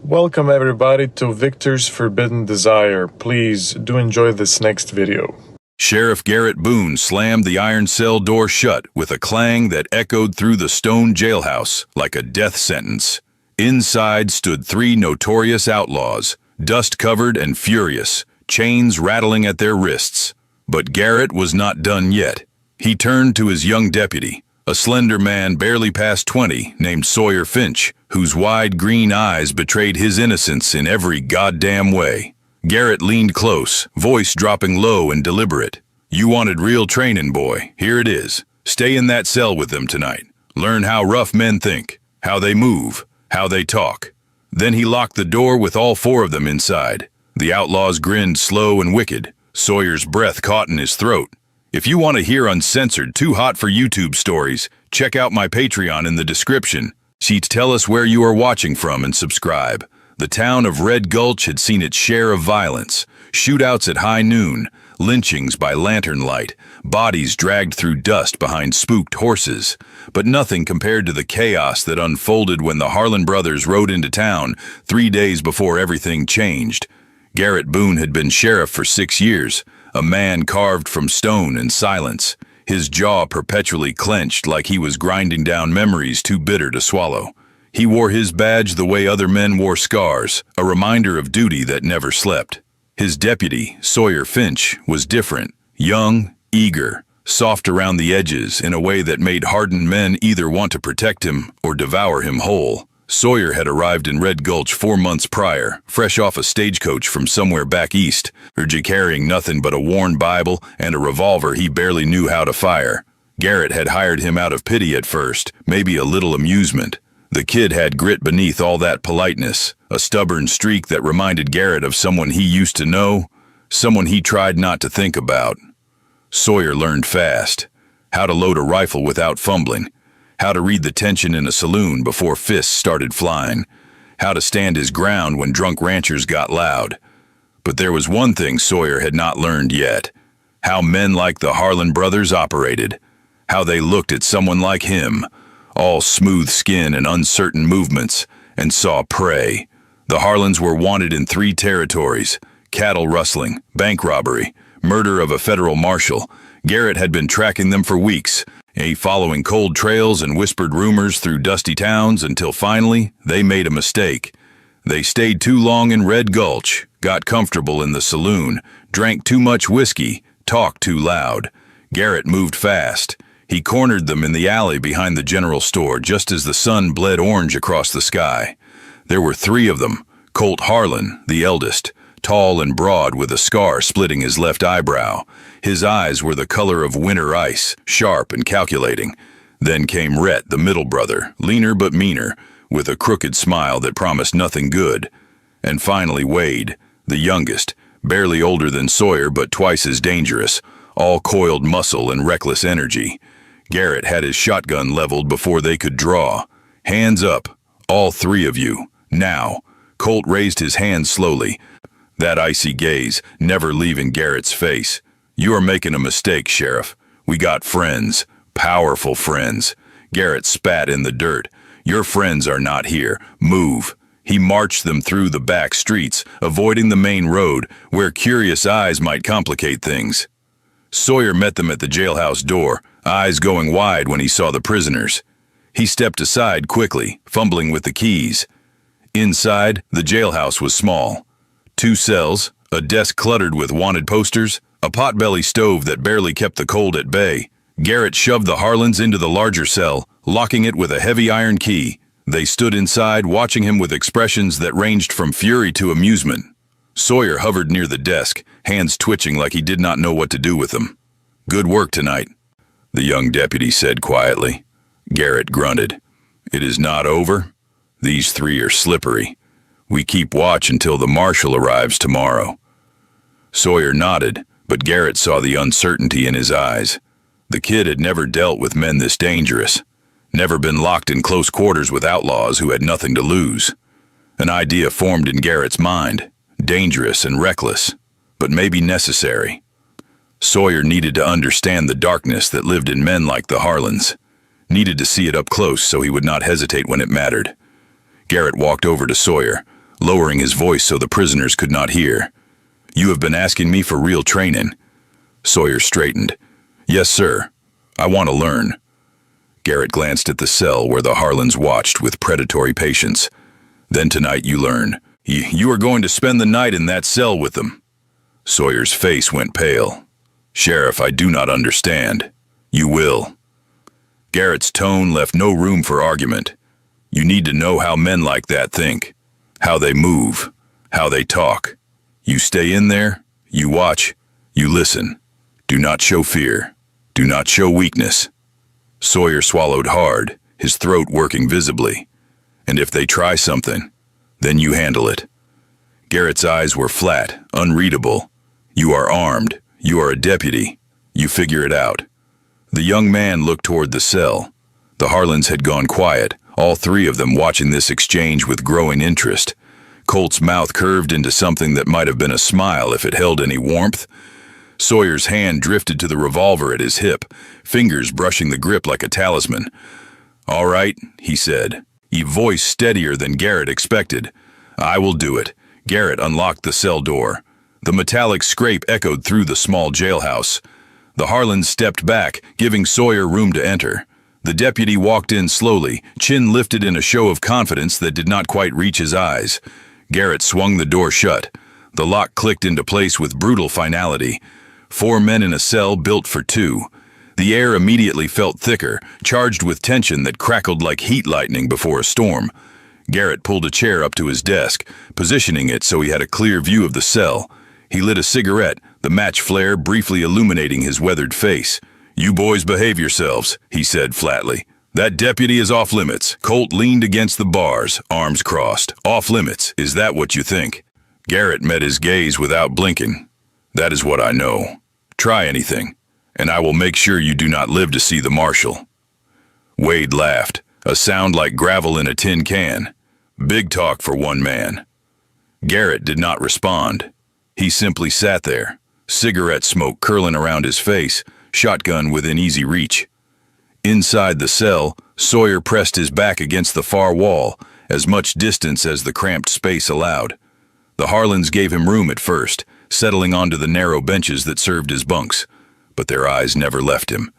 Welcome everybody to Victor's Forbidden Desire. Please do enjoy this next video. Sheriff Garrett Boone slammed the iron cell door shut with a clang that echoed through the stone jailhouse like a death sentence. Inside stood three notorious outlaws, dust-covered and furious, chains rattling at their wrists. But Garrett was not done yet. He turned to his young deputy, a slender man barely past 20 named Sawyer Finch, whose wide green eyes betrayed his innocence in every goddamn way. Garrett leaned close, voice dropping low and deliberate. "You wanted real training, boy. Here it is. Stay in that cell with them tonight. Learn how rough men think, how they move, how they talk." Then he locked the door with all four of them inside. The outlaws grinned slow and wicked. Sawyer's breath caught in his throat. If you want to hear uncensored, too hot for YouTube stories, check out my Patreon in the description. Tell us where you are watching from and subscribe. The town of Red Gulch had seen its share of violence. Shootouts at high noon, lynchings by lantern light, bodies dragged through dust behind spooked horses. But nothing compared to the chaos that unfolded when the Harlan brothers rode into town 3 days before everything changed. Garrett Boone had been sheriff for 6 years, a man carved from stone and silence, his jaw perpetually clenched like he was grinding down memories too bitter to swallow. He wore his badge the way other men wore scars, a reminder of duty that never slept. His deputy, Sawyer Finch, was different, young, eager, soft around the edges in a way that made hardened men either want to protect him or devour him whole. Sawyer had arrived in Red Gulch 4 months prior, fresh off a stagecoach from somewhere back east, carrying nothing but a worn Bible and a revolver he barely knew how to fire. Garrett had hired him out of pity at first, maybe a little amusement. The kid had grit beneath all that politeness, a stubborn streak that reminded Garrett of someone he used to know, someone he tried not to think about. Sawyer learned fast how to load a rifle without fumbling, how to read the tension in a saloon before fists started flying, how to stand his ground when drunk ranchers got loud. But there was one thing Sawyer had not learned yet: how men like the Harlan brothers operated, how they looked at someone like him, all smooth skin and uncertain movements, and saw prey. The Harlans were wanted in 3 territories: cattle rustling, bank robbery, murder of a federal marshal. Garrett had been tracking them for weeks, following cold trails and whispered rumors through dusty towns until finally they made a mistake. They stayed too long in Red Gulch, got comfortable in the saloon, drank too much whiskey, talked too loud. Garrett moved fast. He cornered them in the alley behind the general store just as the sun bled orange across the sky. There were 3 of them. Colt Harlan, the eldest, tall and broad with a scar splitting his left eyebrow. His eyes were the color of winter ice, sharp and calculating. Then came Rhett, the middle brother, leaner but meaner, with a crooked smile that promised nothing good. And finally Wade, the youngest, barely older than Sawyer but twice as dangerous, all coiled muscle and reckless energy. Garrett had his shotgun leveled before they could draw. "Hands up, all 3 of you, now." Colt raised his hands slowly, that icy gaze never leaving Garrett's face. "You are making a mistake, Sheriff. We got friends, powerful friends." Garrett spat in the dirt. "Your friends are not here. Move." He marched them through the back streets, avoiding the main road where curious eyes might complicate things. Sawyer met them at the jailhouse door, eyes going wide when he saw the prisoners. He stepped aside quickly, fumbling with the keys. Inside, the jailhouse was small. 2 cells, a desk cluttered with wanted posters, a potbelly stove that barely kept the cold at bay. Garrett shoved the Harlans into the larger cell, locking it with a heavy iron key. They stood inside, watching him with expressions that ranged from fury to amusement. Sawyer hovered near the desk, hands twitching like he did not know what to do with them. "Good work tonight," the young deputy said quietly. Garrett grunted. "It is not over. These 3 are slippery. We keep watch until the marshal arrives tomorrow." Sawyer nodded, but Garrett saw the uncertainty in his eyes. The kid had never dealt with men this dangerous, never been locked in close quarters with outlaws who had nothing to lose. An idea formed in Garrett's mind, dangerous and reckless, but maybe necessary. Sawyer needed to understand the darkness that lived in men like the Harlans, needed to see it up close so he would not hesitate when it mattered. Garrett walked over to Sawyer, lowering his voice so the prisoners could not hear. "You have been asking me for real training." Sawyer straightened. "Yes, sir. I want to learn." Garrett glanced at the cell where the Harlans watched with predatory patience. "Then tonight you learn. You are going to spend the night in that cell with them." Sawyer's face went pale. "Sheriff, I do not understand." "You will." Garrett's tone left no room for argument. "You need to know how men like that think, how they move, how they talk. You stay in there, you watch, you listen. Do not show fear. Do not show weakness." Sawyer swallowed hard, his throat working visibly. "And if they try something, then you handle it." Garrett's eyes were flat, unreadable. "You are armed. You are a deputy. You figure it out." The young man looked toward the cell. The Harlans had gone quiet, all three of them watching this exchange with growing interest. Colt's mouth curved into something that might have been a smile if it held any warmth. Sawyer's hand drifted to the revolver at his hip, fingers brushing the grip like a talisman. "All right," he said, a voice steadier than Garrett expected. "I will do it." Garrett unlocked the cell door. The metallic scrape echoed through the small jailhouse. The Harlans stepped back, giving Sawyer room to enter. The deputy walked in slowly, chin lifted in a show of confidence that did not quite reach his eyes. Garrett swung the door shut. The lock clicked into place with brutal finality. 4 men in a cell built for 2. The air immediately felt thicker, charged with tension that crackled like heat lightning before a storm. Garrett pulled a chair up to his desk, positioning it so he had a clear view of the cell. He lit a cigarette, the match flare briefly illuminating his weathered face. "You boys behave yourselves," he said flatly. "That deputy is off limits." Colt leaned against the bars, arms crossed. "Off limits, is that what you think?" Garrett met his gaze without blinking. "That is what I know. Try anything, and I will make sure you do not live to see the marshal." Wade laughed, a sound like gravel in a tin can. Big talk for one man. Garrett did not respond. He simply sat there, cigarette smoke curling around his face, shotgun within easy reach. Inside the cell, Sawyer pressed his back against the far wall, as much distance as the cramped space allowed. The Harlans gave him room at first, settling onto the narrow benches that served as bunks, but their eyes never left him.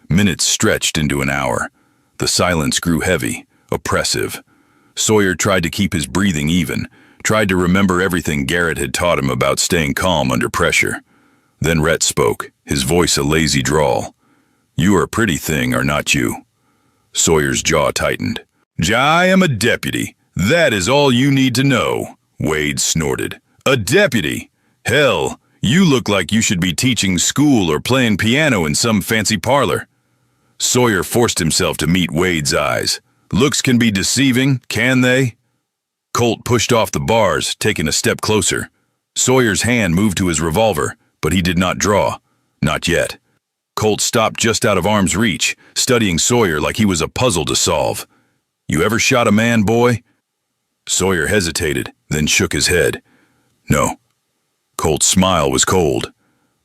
Minutes stretched into an hour. The silence grew heavy, oppressive. Sawyer tried to keep his breathing even, tried to remember everything Garrett had taught him about staying calm under pressure. Then Rhett spoke, his voice a lazy drawl. "You are a pretty thing, are not you?" Sawyer's jaw tightened. "I am a deputy. That is all you need to know," Wade snorted. "A deputy? Hell, you look like you should be teaching school or playing piano in some fancy parlor." Sawyer forced himself to meet Wade's eyes. "Looks can be deceiving, can they?" Colt pushed off the bars, taking a step closer. Sawyer's hand moved to his revolver, but he did not draw. Not yet. Colt stopped just out of arm's reach, studying Sawyer like he was a puzzle to solve. "You ever shot a man, boy?" Sawyer hesitated, then shook his head. "No." Colt's smile was cold.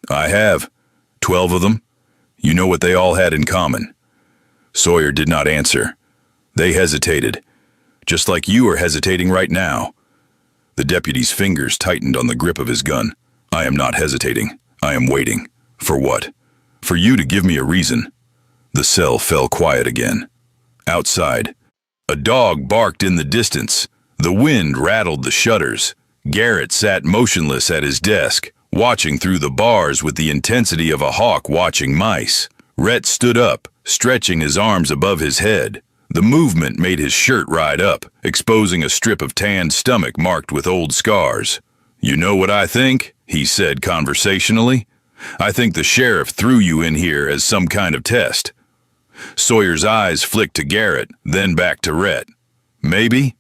"I have. 12 of them. You know what they all had in common." Sawyer did not answer. They hesitated, just like you are hesitating right now. The deputy's fingers tightened on the grip of his gun. "I am not hesitating. I am waiting. For what? For you to give me a reason." The cell fell quiet again. Outside, a dog barked in the distance. The wind rattled the shutters. Garrett sat motionless at his desk, watching through the bars with the intensity of a hawk watching mice. Rhett stood up, stretching his arms above his head. The movement made his shirt ride up, exposing a strip of tanned stomach marked with old scars. "You know what I think?" he said conversationally. "I think the sheriff threw you in here as some kind of test." Sawyer's eyes flicked to Garrett, then back to Rhett. "Maybe?"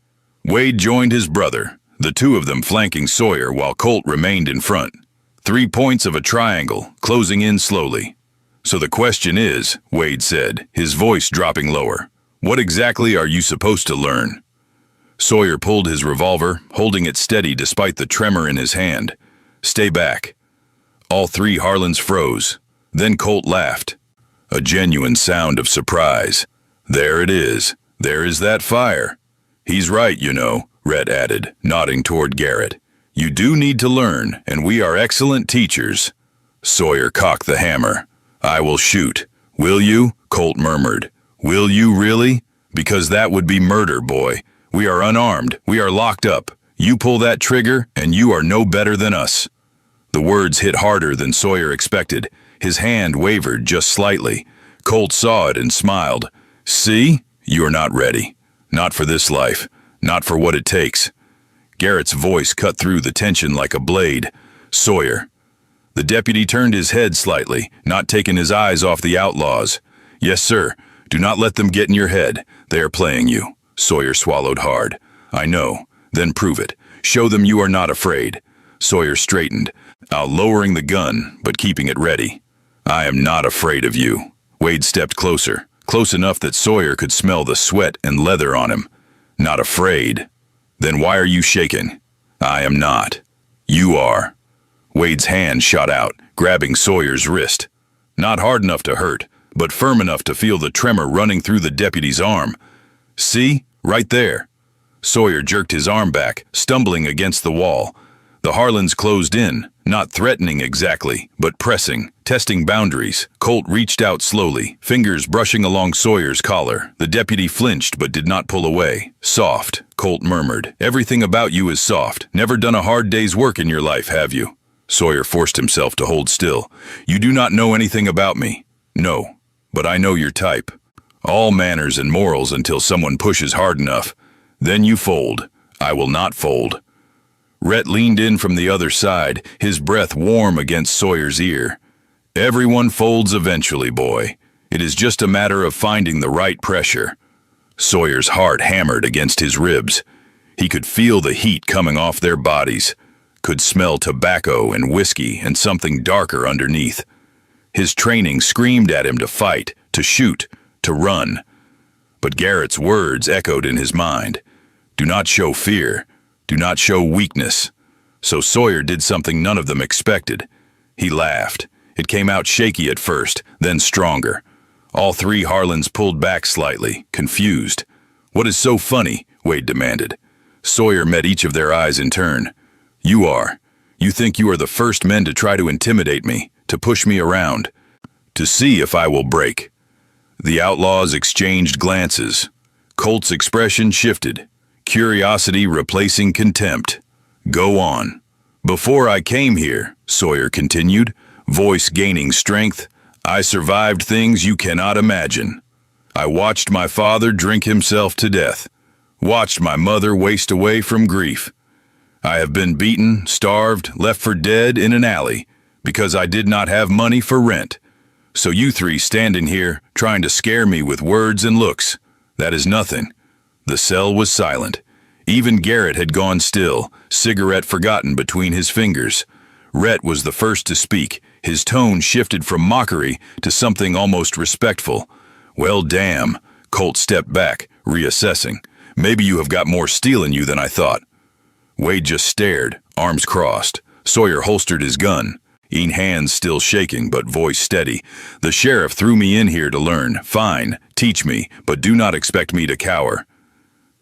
Wade joined his brother, the two of them flanking Sawyer while Colt remained in front. 3 points of a triangle, closing in slowly. "So the question is," Wade said, his voice dropping lower, "what exactly are you supposed to learn?" Sawyer pulled his revolver, holding it steady despite the tremor in his hand. "Stay back." All 3 Harlans froze. Then Colt laughed. A genuine sound of surprise. "There it is. There is that fire. He's right, you know. Rhett added, nodding toward Garrett. You do need to learn, and we are excellent teachers. Sawyer cocked the hammer. I will shoot. Will you? Colt murmured. Will you really? Because that would be murder, boy. We are unarmed. We are locked up. You pull that trigger, and you are no better than us. The words hit harder than Sawyer expected. His hand wavered just slightly. Colt saw it and smiled. See? You are not ready. Not for this life. Not for what it takes. Garrett's voice cut through the tension like a blade. Sawyer. The deputy turned his head slightly, not taking his eyes off the outlaws. Yes, sir. Do not let them get in your head. They are playing you. Sawyer swallowed hard. I know. Then prove it. Show them you are not afraid. Sawyer straightened, now lowering the gun, but keeping it ready. I am not afraid of you. Wade stepped closer, close enough that Sawyer could smell the sweat and leather on him. Not afraid? Then why are you shaking? I am not. You are. Wade's hand shot out, grabbing Sawyer's wrist. Not hard enough to hurt, but firm enough to feel the tremor running through the deputy's arm. See? Right there. Sawyer jerked his arm back, stumbling against the wall. The Harlans closed in, not threatening exactly, but pressing, testing boundaries. Colt reached out slowly, fingers brushing along Sawyer's collar. The deputy flinched but did not pull away. Soft, Colt murmured. Everything about you is soft. Never done a hard day's work in your life, have you? Sawyer forced himself to hold still. You do not know anything about me. No, but I know your type. All manners and morals until someone pushes hard enough. Then you fold. I will not fold. Rhett leaned in from the other side, his breath warm against Sawyer's ear. Everyone folds eventually, boy. It is just a matter of finding the right pressure. Sawyer's heart hammered against his ribs. He could feel the heat coming off their bodies, could smell tobacco and whiskey and something darker underneath. His training screamed at him to fight, to shoot, to run. But Garrett's words echoed in his mind. Do not show fear. Do not show weakness. So Sawyer did something none of them expected. He laughed. It came out shaky at first, then stronger. All three Harlans pulled back slightly, confused. What is so funny? Wade demanded. Sawyer met each of their eyes in turn. You are. You think you are the first men to try to intimidate me, to push me around, to see if I will break. The outlaws exchanged glances. Colt's expression shifted. Curiosity replacing contempt. Go on. Before I came here, Sawyer continued, voice gaining strength, I survived things you cannot imagine. I watched my father drink himself to death, watched my mother waste away from grief. I have been beaten, starved, left for dead in an alley because I did not have money for rent. So you three standing here trying to scare me with words and looks, that is nothing. The cell was silent. Even Garrett had gone still, cigarette forgotten between his fingers. Rhett was the first to speak. His tone shifted from mockery to something almost respectful. Well, damn. Colt stepped back, reassessing. Maybe you have got more steel in you than I thought. Wade just stared, arms crossed. Sawyer holstered his gun. Hands still shaking, but voice steady. The sheriff threw me in here to learn. Fine, teach me, but do not expect me to cower.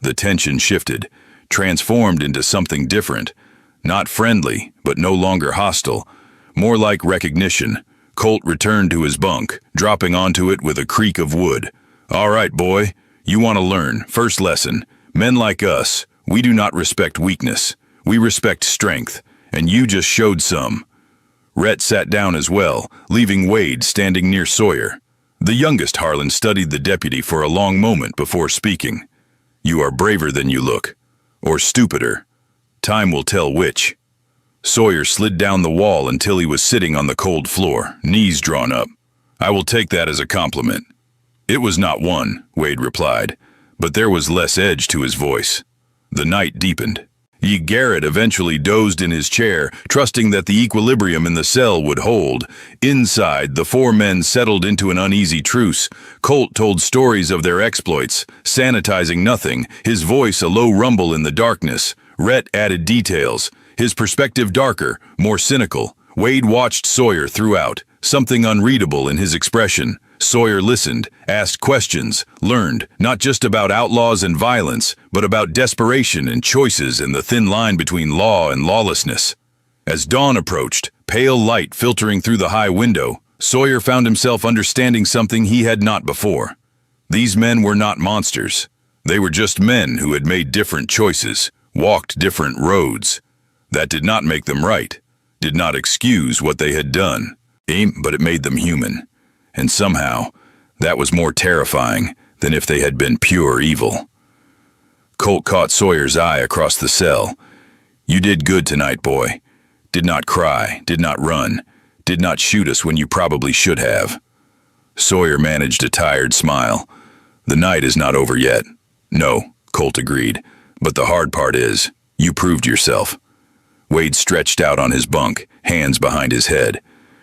The tension shifted, transformed into something different. Not friendly, but no longer hostile. More like recognition. Colt returned to his bunk, dropping onto it with a creak of wood. All right, boy, you want to learn. First lesson. Men like us, we do not respect weakness. We respect strength, and you just showed some. Rhett sat down as well, leaving Wade standing near Sawyer. The youngest Harlan studied the deputy for a long moment before speaking. You are braver than you look. Or stupider. Time will tell which. Sawyer slid down the wall until he was sitting on the cold floor, knees drawn up. I will take that as a compliment. It was not one, Wade replied, but there was less edge to his voice. The night deepened. Garrett eventually dozed in his chair, trusting that the equilibrium in the cell would hold. Inside, the four men settled into an uneasy truce. Colt told stories of their exploits, sanitizing nothing, his voice a low rumble in the darkness. Rhett added details, his perspective darker, more cynical. Wade watched Sawyer throughout, something unreadable in his expression, Sawyer listened, asked questions, learned not just about outlaws and violence, but about desperation and choices and the thin line between law and lawlessness. As dawn approached, pale light filtering through the high window, Sawyer found himself understanding something he had not before. These men were not monsters. They were just men who had made different choices, walked different roads. That did not make them right, did not excuse what they had done, but it made them human. And somehow, that was more terrifying than if they had been pure evil. Colt caught Sawyer's eye across the cell. "You did good tonight, boy. Did not cry, did not run, did not shoot us when you probably should have." Sawyer managed a tired smile. "The night is not over yet." "No," Colt agreed, "but the hard part is, you proved yourself." Wade stretched out on his bunk, hands behind his head.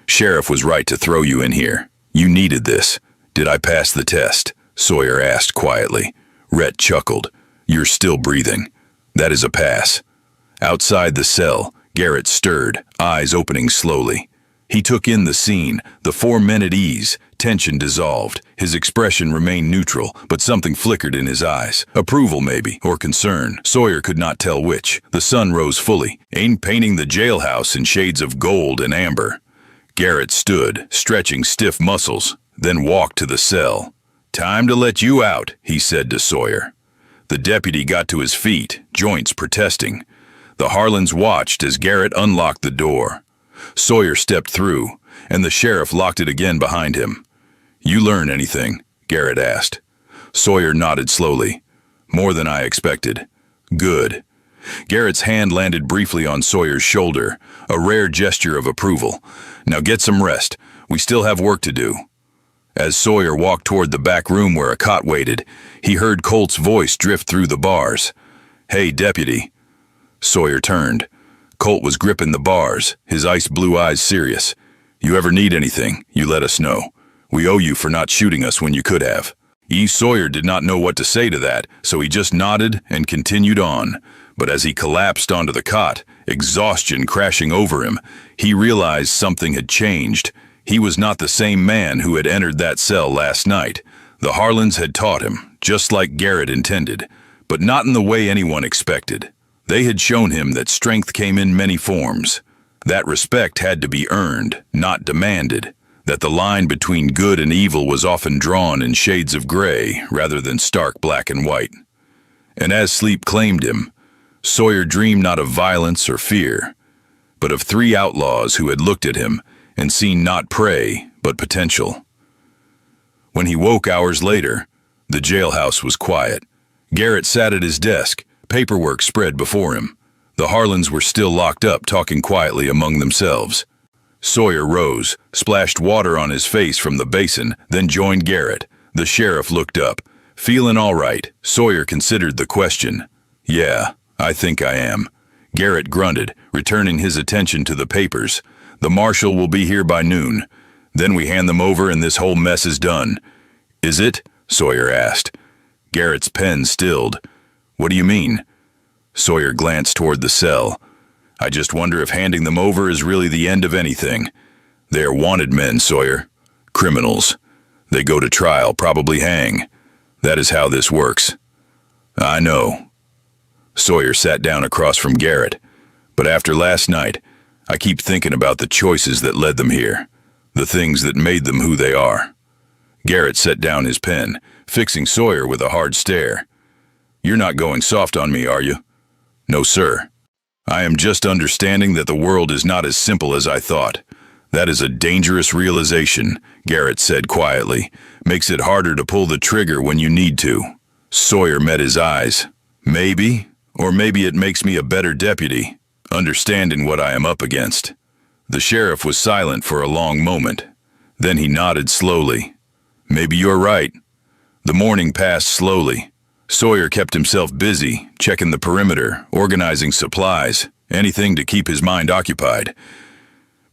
"Sheriff was right to throw you in here. You needed this." "Did I pass the test?" Sawyer asked quietly. Rhett chuckled. "You're still breathing. That is a pass." Outside the cell, Garrett stirred, eyes opening slowly. He took in the scene, the 4 men at ease, tension dissolved. His expression remained neutral, but something flickered in his eyes. Approval maybe, or concern. Sawyer could not tell which. The sun rose fully, painting the jailhouse in shades of gold and amber. Garrett stood, stretching stiff muscles, then walked to the cell. "Time to let you out," he said to Sawyer. The deputy got to his feet, joints protesting. The Harlans watched as Garrett unlocked the door. Sawyer stepped through, and the sheriff locked it again behind him. "You learn anything?" Garrett asked. Sawyer nodded slowly. "More than I expected." "Good." Garrett's hand landed briefly on Sawyer's shoulder, a rare gesture of approval. "Now get some rest. We still have work to do." As Sawyer walked toward the back room where a cot waited, he heard Colt's voice drift through the bars. "Hey, deputy." Sawyer turned. Colt was gripping the bars, his ice blue eyes serious. "You ever need anything, you let us know. We owe you for not shooting us when you could have." Sawyer did not know what to say to that, so he just nodded and continued on. But as he collapsed onto the cot, exhaustion crashing over him, he realized something had changed. He was not the same man who had entered that cell last night. The Harlans had taught him, just like Garrett intended, but not in the way anyone expected. They had shown him that strength came in many forms, that respect had to be earned, not demanded, that the line between good and evil was often drawn in shades of gray rather than stark black and white. And as sleep claimed him, Sawyer dreamed not of violence or fear, but of 3 outlaws who had looked at him and seen not prey, but potential. When he woke hours later, the jailhouse was quiet. Garrett sat at his desk, paperwork spread before him. The Harlans were still locked up, talking quietly among themselves. Sawyer rose, splashed water on his face from the basin, then joined Garrett. The sheriff looked up. "Feeling all right?" Sawyer considered the question. "Yeah, I think I am." Garrett grunted, returning his attention to the papers. "The marshal will be here by noon. Then we hand them over and this whole mess is done." "Is it?" Sawyer asked. Garrett's pen stilled. "What do you mean?" Sawyer glanced toward the cell. "I just wonder if handing them over is really the end of anything. They are wanted men, Sawyer. Criminals. They go to trial, probably hang. That is how this works." "I know." Sawyer sat down across from Garrett. "But after last night, I keep thinking about the choices that led them here, the things that made them who they are." Garrett set down his pen, fixing Sawyer with a hard stare. "You're not going soft on me, are you?" "No, sir. I am just understanding that the world is not as simple as I thought. That is a dangerous realization," Garrett said quietly. "Makes it harder to pull the trigger when you need to." Sawyer met his eyes. "Maybe, or maybe it makes me a better deputy, understanding what I am up against." The sheriff was silent for a long moment. Then he nodded slowly. "Maybe you're right." The morning passed slowly. Sawyer kept himself busy, checking the perimeter, organizing supplies, anything to keep his mind occupied.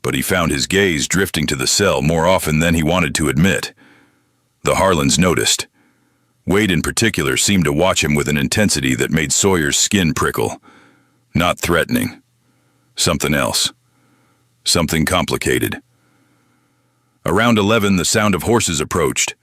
But he found his gaze drifting to the cell more often than he wanted to admit. The Harlans noticed. Wade in particular seemed to watch him with an intensity that made Sawyer's skin prickle. Not threatening. Something else. Something complicated. Around 11, the sound of horses approached.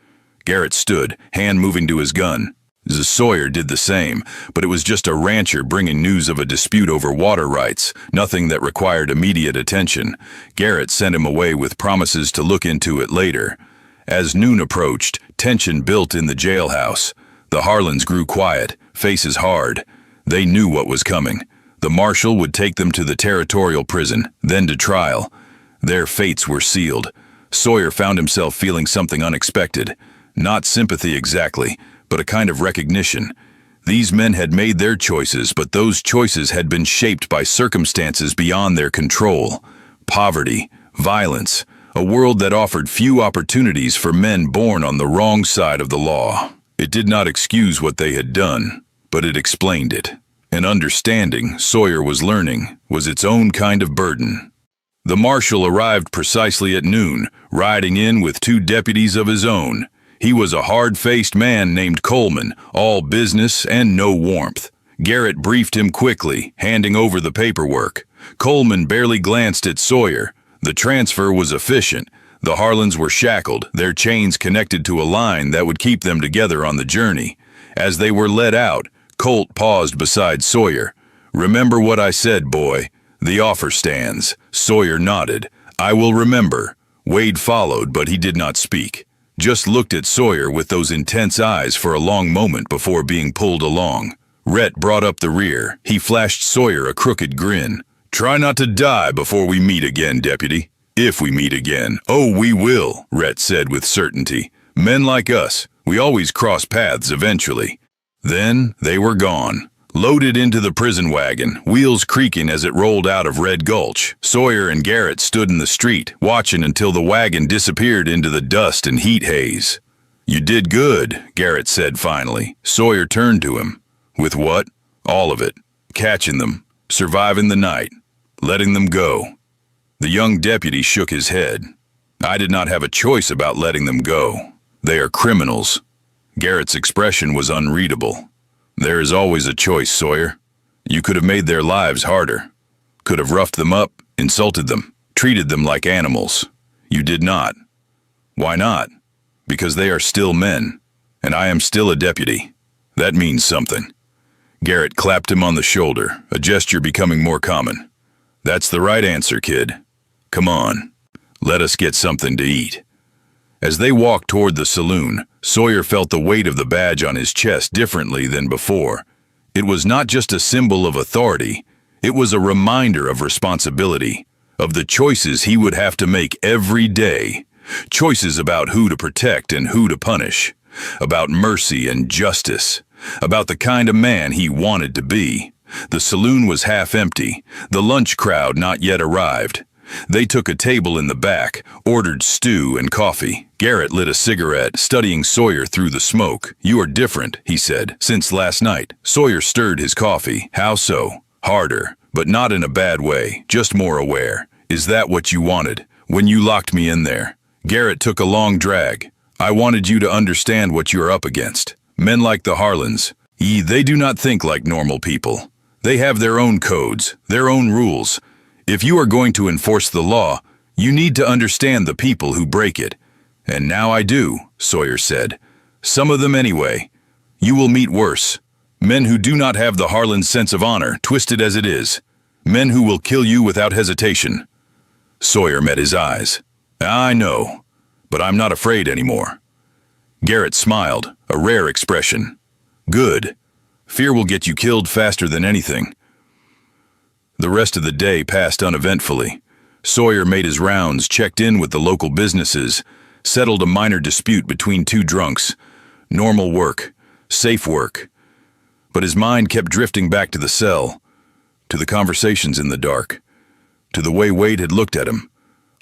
Garrett stood, hand moving to his gun. Sawyer did the same, but it was just a rancher bringing news of a dispute over water rights, nothing that required immediate attention. Garrett sent him away with promises to look into it later. As noon approached, tension built in the jailhouse. The Harlans grew quiet, faces hard. They knew what was coming. The marshal would take them to the territorial prison, then to trial. Their fates were sealed. Sawyer found himself feeling something unexpected. Not sympathy exactly, but a kind of recognition. These men had made their choices, but those choices had been shaped by circumstances beyond their control. Poverty, violence, a world that offered few opportunities for men born on the wrong side of the law. It did not excuse what they had done, but it explained it. And understanding, Sawyer was learning, was its own kind of burden. The marshal arrived precisely at noon, riding in with 2 deputies of his own. He was a hard-faced man named Coleman, all business and no warmth. Garrett briefed him quickly, handing over the paperwork. Coleman barely glanced at Sawyer. The transfer was efficient. The Harlans were shackled, their chains connected to a line that would keep them together on the journey. As they were led out, Colt paused beside Sawyer. "Remember what I said, boy. The offer stands." Sawyer nodded. "I will remember." Wade followed, but he did not speak. Just looked at Sawyer with those intense eyes for a long moment before being pulled along. Rhett brought up the rear. He flashed Sawyer a crooked grin. "Try not to die before we meet again, deputy." "If we meet again." "Oh, we will," Rhett said with certainty. "Men like us, we always cross paths eventually." Then they were gone. Loaded into the prison wagon, wheels creaking as it rolled out of Red Gulch. Sawyer and Garrett stood in the street, watching until the wagon disappeared into the dust and heat haze. "You did good," Garrett said finally. Sawyer turned to him. "With what?" "All of it. Catching them, surviving the night, letting them go." The young deputy shook his head. "I did not have a choice about letting them go. They are criminals." Garrett's expression was unreadable. "There is always a choice, Sawyer. You could have made their lives harder. Could have roughed them up, insulted them, treated them like animals. You did not. Why not? Because they are still men, and I am still a deputy. That means something." Garrett clapped him on the shoulder, a gesture becoming more common. "That's the right answer, kid. Come on, let us get something to eat." As they walked toward the saloon, Sawyer felt the weight of the badge on his chest differently than before. It was not just a symbol of authority, it was a reminder of responsibility, of the choices he would have to make every day. Choices about who to protect and who to punish, about mercy and justice, about the kind of man he wanted to be. The saloon was half empty, the lunch crowd not yet arrived. They took a table in the back, ordered stew and coffee. Garrett lit a cigarette, studying Sawyer through the smoke. "You are different," he said, "since last night." Sawyer stirred his coffee. "How so?" "Harder, but not in a bad way, just more aware." "Is that what you wanted, when you locked me in there?" Garrett took a long drag. "I wanted you to understand what you are up against. Men like the Harlans, they do not think like normal people. They have their own codes, their own rules. If you are going to enforce the law, you need to understand the people who break it." "And now I do," Sawyer said. "Some of them anyway. You will meet worse. Men who do not have the Harlan sense of honor, twisted as it is. Men who will kill you without hesitation." Sawyer met his eyes. "I know, but I'm not afraid anymore." Garrett smiled, a rare expression. "Good. Fear will get you killed faster than anything." The rest of the day passed uneventfully. Sawyer made his rounds, checked in with the local businesses, settled a minor dispute between 2 drunks. Normal work, safe work. But his mind kept drifting back to the cell, to the conversations in the dark, to the way Wade had looked at him,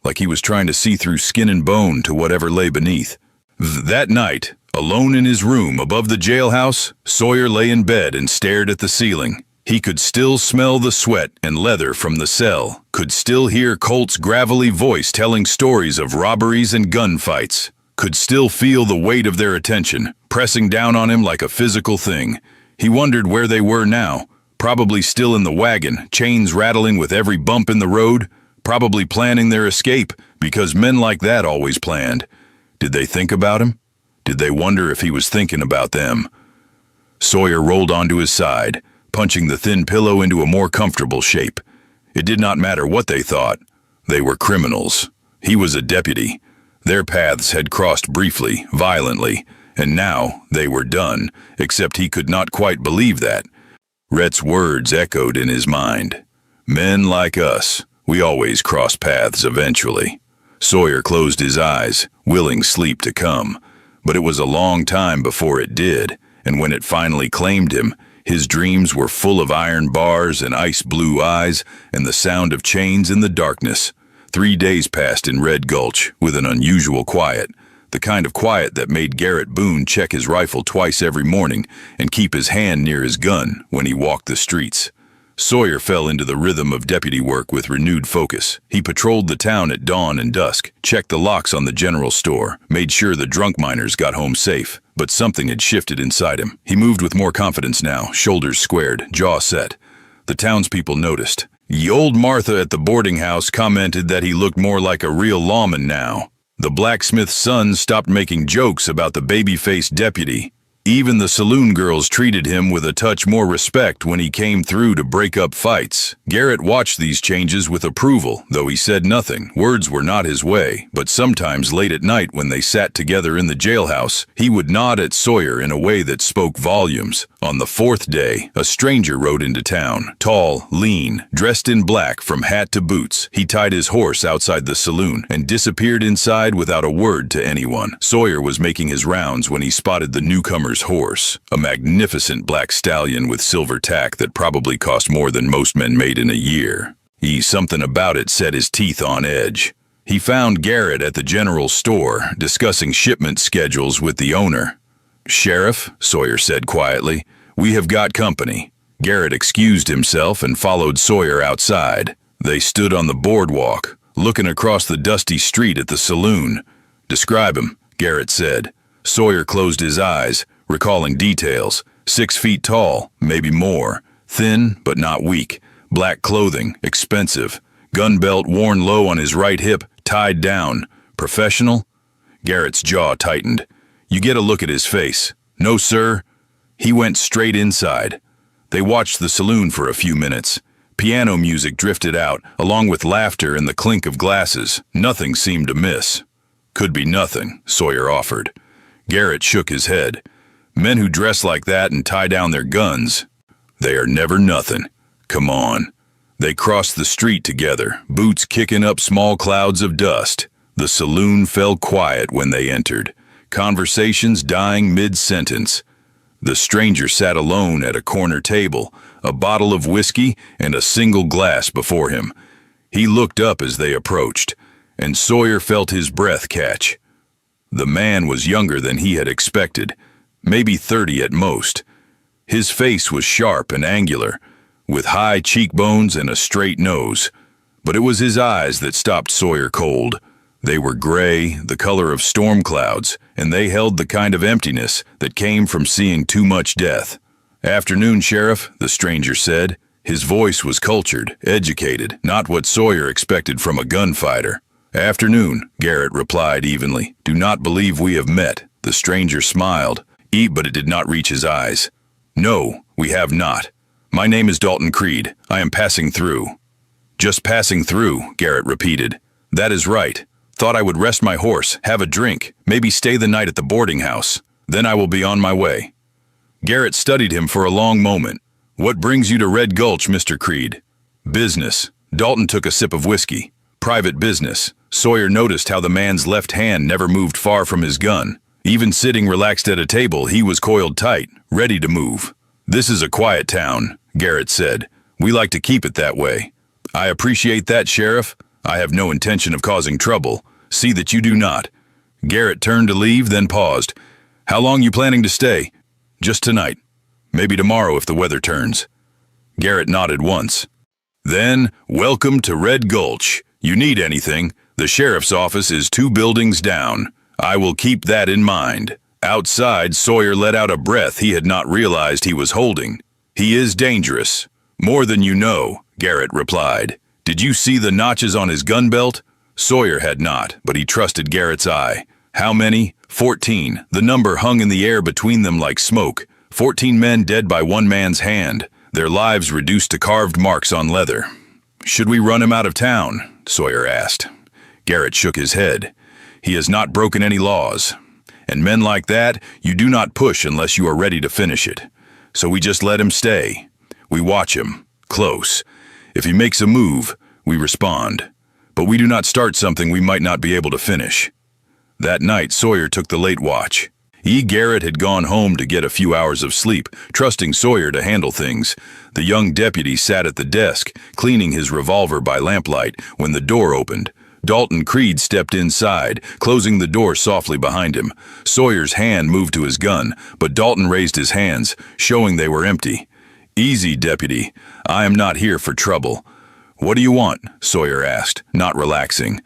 like he was trying to see through skin and bone to whatever lay beneath. That night, alone in his room above the jailhouse, Sawyer lay in bed and stared at the ceiling. He could still smell the sweat and leather from the cell, could still hear Colt's gravelly voice telling stories of robberies and gunfights, could still feel the weight of their attention, pressing down on him like a physical thing. He wondered where they were now, probably still in the wagon, chains rattling with every bump in the road, probably planning their escape, because men like that always planned. Did they think about him? Did they wonder if he was thinking about them? Sawyer rolled onto his side, punching the thin pillow into a more comfortable shape. It did not matter what they thought. They were criminals. He was a deputy. Their paths had crossed briefly, violently, and now they were done, except he could not quite believe that. Rhett's words echoed in his mind. Men like us, we always cross paths eventually. Sawyer closed his eyes, willing sleep to come. But it was a long time before it did, and when it finally claimed him, his dreams were full of iron bars and ice-blue eyes and the sound of chains in the darkness. 3 days passed in Red Gulch with an unusual quiet, the kind of quiet that made Garrett Boone check his rifle twice every morning and keep his hand near his gun when he walked the streets. Sawyer fell into the rhythm of deputy work with renewed focus. He patrolled the town at dawn and dusk, checked the locks on the general store, made sure the drunk miners got home safe. But something had shifted inside him. He moved with more confidence now, shoulders squared, jaw set. The townspeople noticed. Ye old Martha at the boarding house commented that he looked more like a real lawman now. The blacksmith's son stopped making jokes about the baby-faced deputy. Even the saloon girls treated him with a touch more respect when he came through to break up fights. Garrett watched these changes with approval, though he said nothing. Words were not his way, but sometimes late at night when they sat together in the jailhouse, he would nod at Sawyer in a way that spoke volumes. On the 4th day, a stranger rode into town. Tall, lean, dressed in black from hat to boots. He tied his horse outside the saloon and disappeared inside without a word to anyone. Sawyer was making his rounds when he spotted the newcomer's horse, a magnificent black stallion with silver tack that probably cost more than most men made in a year. Something about it set his teeth on edge. He found Garrett at the general store, discussing shipment schedules with the owner. "Sheriff," Sawyer said quietly, "we have got company." Garrett excused himself and followed Sawyer outside. They stood on the boardwalk, looking across the dusty street at the saloon. "Describe him," Garrett said. Sawyer closed his eyes, recalling details. 6 feet tall, maybe more. Thin, but not weak. Black clothing, expensive. Gun belt worn low on his right hip, tied down. Professional? Garrett's jaw tightened. "You get a look at his face." "No, sir." He went straight inside. They watched the saloon for a few minutes. Piano music drifted out, along with laughter and the clink of glasses. Nothing seemed amiss. "Could be nothing," Sawyer offered. Garrett shook his head. "Men who dress like that and tie down their guns, they are never nothing. Come on." They crossed the street together, boots kicking up small clouds of dust. The saloon fell quiet when they entered, conversations dying mid-sentence. The stranger sat alone at a corner table, a bottle of whiskey and a single glass before him. He looked up as they approached, and Sawyer felt his breath catch. The man was younger than he had expected, maybe 30 at most. His face was sharp and angular, with high cheekbones and a straight nose. But it was his eyes that stopped Sawyer cold. They were gray, the color of storm clouds, and they held the kind of emptiness that came from seeing too much death. "Afternoon, Sheriff," the stranger said. His voice was cultured, educated, not what Sawyer expected from a gunfighter. "Afternoon," Garrett replied evenly. "Do not believe we have met." The stranger smiled, but it did not reach his eyes. "No, we have not. My name is Dalton Creed. I am passing through." "Just passing through," Garrett repeated. "That is right. Thought I would rest my horse, have a drink, maybe stay the night at the boarding house. Then I will be on my way." Garrett studied him for a long moment. "What brings you to Red Gulch, Mr. Creed?" "Business." Dalton took a sip of whiskey. "Private business." Sawyer noticed how the man's left hand never moved far from his gun. Even sitting relaxed at a table, he was coiled tight, ready to move. "This is a quiet town," Garrett said. "We like to keep it that way." "I appreciate that, Sheriff. I have no intention of causing trouble. See that you do not." Garrett turned to leave, then paused. "How long you planning to stay?" "Just tonight. Maybe tomorrow if the weather turns." Garrett nodded once. "Then, welcome to Red Gulch. You need anything, the sheriff's office is 2 buildings down. I will keep that in mind." Outside, Sawyer let out a breath he had not realized he was holding. "He is dangerous." "More than you know," Garrett replied. "Did you see the notches on his gun belt?" Sawyer had not, but he trusted Garrett's eye. "How many?" 14. The number hung in the air between them like smoke. 14 men dead by one man's hand, their lives reduced to carved marks on leather. "Should we run him out of town?" Sawyer asked. Garrett shook his head. "He has not broken any laws. And men like that, you do not push unless you are ready to finish it. So we just let him stay. We watch him, close. If he makes a move, we respond. But we do not start something we might not be able to finish." That night, Sawyer took the late watch. Garrett had gone home to get a few hours of sleep, trusting Sawyer to handle things. The young deputy sat at the desk, cleaning his revolver by lamplight, when the door opened. Dalton Creed stepped inside, closing the door softly behind him. Sawyer's hand moved to his gun, but Dalton raised his hands, showing they were empty. "Easy, deputy. I am not here for trouble." "What do you want?" Sawyer asked, not relaxing.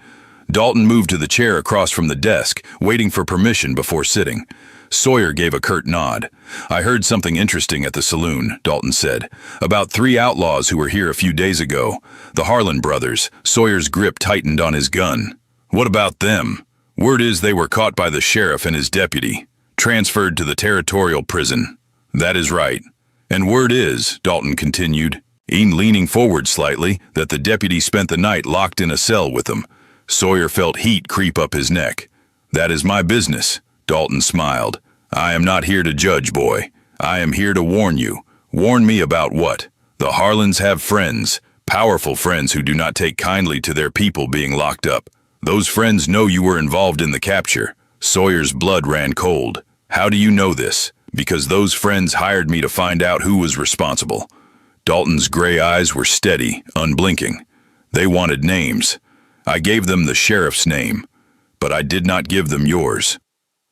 Dalton moved to the chair across from the desk, waiting for permission before sitting. Sawyer gave a curt nod. "I heard something interesting at the saloon," Dalton said. "About 3 outlaws who were here a few days ago. The Harlan brothers." Sawyer's grip tightened on his gun. "What about them?" "Word is they were caught by the sheriff and his deputy. Transferred to the territorial prison." "That is right." "And word is," Dalton continued, leaning forward slightly, "that the deputy spent the night locked in a cell with them." Sawyer felt heat creep up his neck. "That is my business." Dalton smiled. "I am not here to judge, boy. I am here to warn you." "Warn me about what?" "The Harlans have friends, powerful friends who do not take kindly to their people being locked up. Those friends know you were involved in the capture." Sawyer's blood ran cold. "How do you know this?" "Because those friends hired me to find out who was responsible." Dalton's gray eyes were steady, unblinking. "They wanted names. I gave them the sheriff's name, but I did not give them yours."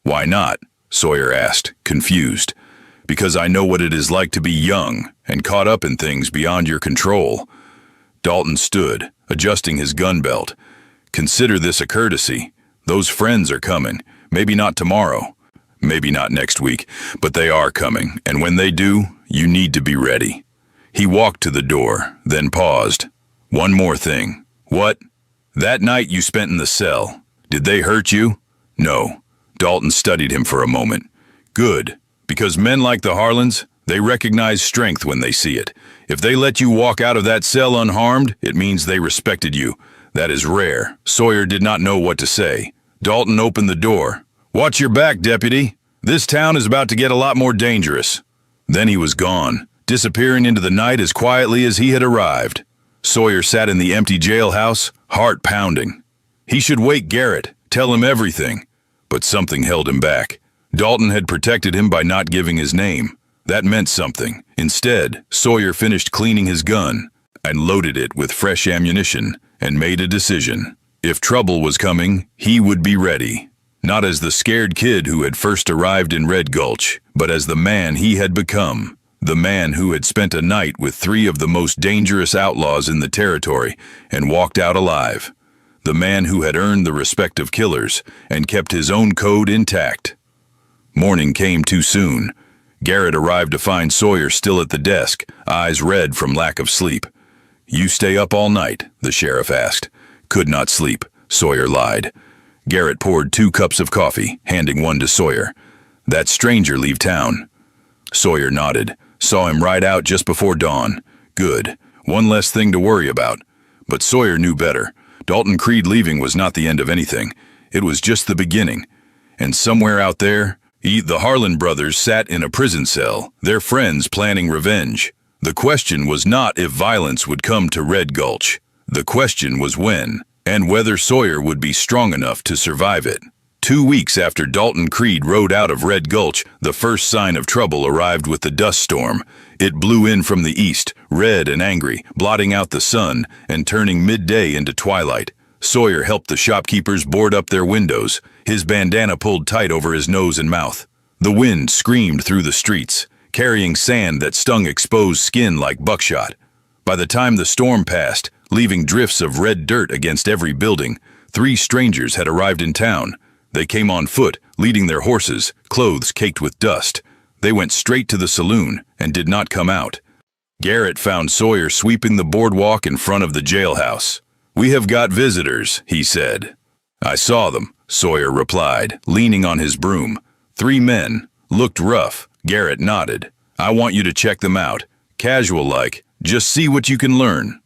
"Why not?" Sawyer asked, confused. "Because I know what it is like to be young and caught up in things beyond your control." Dalton stood, adjusting his gun belt. "Consider this a courtesy. Those friends are coming. Maybe not tomorrow, maybe not next week, but they are coming, and when they do, you need to be ready." He walked to the door, then paused. "One more thing." "What?" "That night you spent in the cell. Did they hurt you?" "No." Dalton studied him for a moment. "Good, because men like the Harlans, they recognize strength when they see it. If they let you walk out of that cell unharmed, it means they respected you. That is rare." Sawyer did not know what to say. Dalton opened the door. "Watch your back, deputy. This town is about to get a lot more dangerous." Then he was gone, disappearing into the night as quietly as he had arrived. Sawyer sat in the empty jailhouse, heart pounding. He should wake Garrett, tell him everything. But something held him back. Dalton had protected him by not giving his name. That meant something. Instead, Sawyer finished cleaning his gun and loaded it with fresh ammunition and made a decision. If trouble was coming, he would be ready. Not as the scared kid who had first arrived in Red Gulch, but as the man he had become. The man who had spent a night with 3 of the most dangerous outlaws in the territory and walked out alive. The man who had earned the respect of killers and kept his own code intact. Morning came too soon. Garrett arrived to find Sawyer still at the desk, eyes red from lack of sleep. "You stay up all night?" the sheriff asked. "Could not sleep," Sawyer lied. Garrett poured 2 cups of coffee, handing one to Sawyer. "That stranger leave town?" Sawyer nodded. "Saw him ride out just before dawn." "Good. One less thing to worry about." But Sawyer knew better. Dalton Creed leaving was not the end of anything. It was just the beginning. And somewhere out there, the Harlan brothers sat in a prison cell, their friends planning revenge. The question was not if violence would come to Red Gulch. The question was when, and whether Sawyer would be strong enough to survive it. 2 weeks after Dalton Creed rode out of Red Gulch, the first sign of trouble arrived with the dust storm. It blew in from the east, red and angry, blotting out the sun and turning midday into twilight. Sawyer helped the shopkeepers board up their windows, his bandana pulled tight over his nose and mouth. The wind screamed through the streets, carrying sand that stung exposed skin like buckshot. By the time the storm passed, leaving drifts of red dirt against every building, 3 strangers had arrived in town. They came on foot, leading their horses, clothes caked with dust. They went straight to the saloon and did not come out. Garrett found Sawyer sweeping the boardwalk in front of the jailhouse. "We have got visitors," he said. "I saw them," Sawyer replied, leaning on his broom. "3 men. Looked rough." Garrett nodded. "I want you to check them out. Casual-like. Just see what you can learn."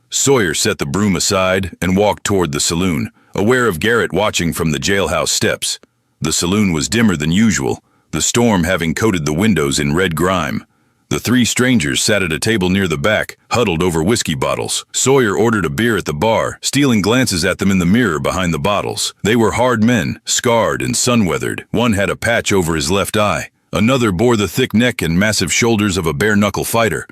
Sawyer set the broom aside and walked toward the saloon, aware of Garrett watching from the jailhouse steps. The saloon was dimmer than usual, the storm having coated the windows in red grime. The 3 strangers sat at a table near the back, huddled over whiskey bottles. Sawyer ordered a beer at the bar, stealing glances at them in the mirror behind the bottles. They were hard men, scarred and sun-weathered. One had a patch over his left eye. Another bore the thick neck and massive shoulders of a bare-knuckle fighter.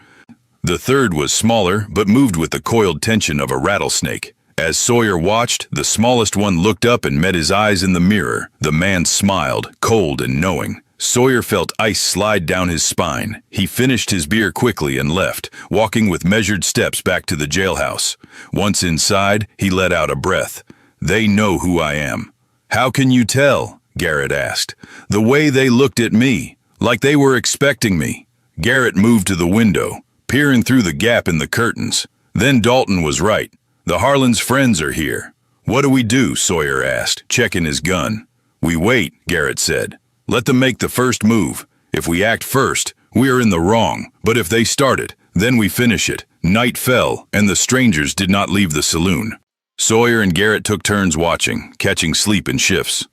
The third was smaller, but moved with the coiled tension of a rattlesnake. As Sawyer watched, the smallest one looked up and met his eyes in the mirror. The man smiled, cold and knowing. Sawyer felt ice slide down his spine. He finished his beer quickly and left, walking with measured steps back to the jailhouse. Once inside, he let out a breath. "They know who I am." "How can you tell?" Garrett asked. "The way they looked at me, like they were expecting me." Garrett moved to the window, peering through the gap in the curtains. Then Dalton was right. "The Harlan's friends are here." "What do we do?" Sawyer asked, checking his gun. "We wait," Garrett said. "Let them make the first move. If we act first, we are in the wrong. But if they start it, then we finish it." Night fell, and the strangers did not leave the saloon. Sawyer and Garrett took turns watching, catching sleep in shifts.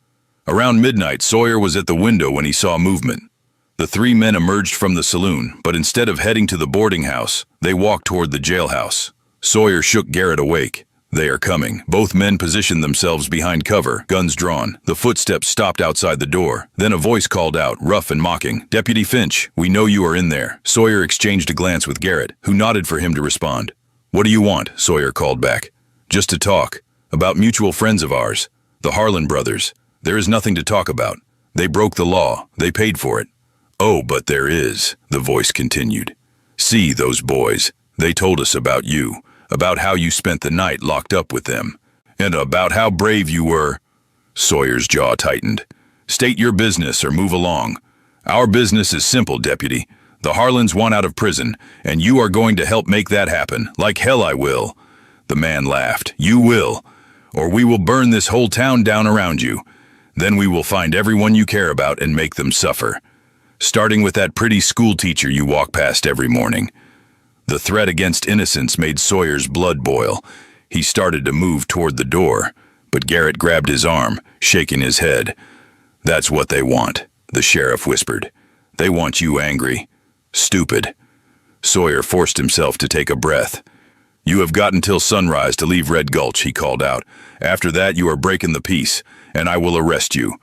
Around midnight, Sawyer was at the window when he saw movement. The 3 men emerged from the saloon, but instead of heading to the boarding house, they walked toward the jailhouse. Sawyer shook Garrett awake. "They are coming." Both men positioned themselves behind cover, guns drawn. The footsteps stopped outside the door. Then a voice called out, rough and mocking, "Deputy Finch, we know you are in there." Sawyer exchanged a glance with Garrett, who nodded for him to respond. "What do you want?" Sawyer called back. "Just to talk. About mutual friends of ours. The Harlan brothers. There is nothing to talk about. They broke the law. They paid for it." "Oh, but there is," the voice continued. "See those boys. They told us about you. About how you spent the night locked up with them. And about how brave you were." Sawyer's jaw tightened. "State your business or move along." "Our business is simple, Deputy. The Harlans want out of prison, and you are going to help make that happen. Like hell I will." The man laughed. "You will. Or we will burn this whole town down around you. Then we will find everyone you care about and make them suffer. Starting with that pretty school teacher you walk past every morning." The threat against innocence made Sawyer's blood boil. He started to move toward the door, but Garrett grabbed his arm, shaking his head. "That's what they want," the sheriff whispered. "They want you angry. Stupid." Sawyer forced himself to take a breath. "You have got until sunrise to leave Red Gulch," he called out. "After that you are breaking the peace, and I will arrest you."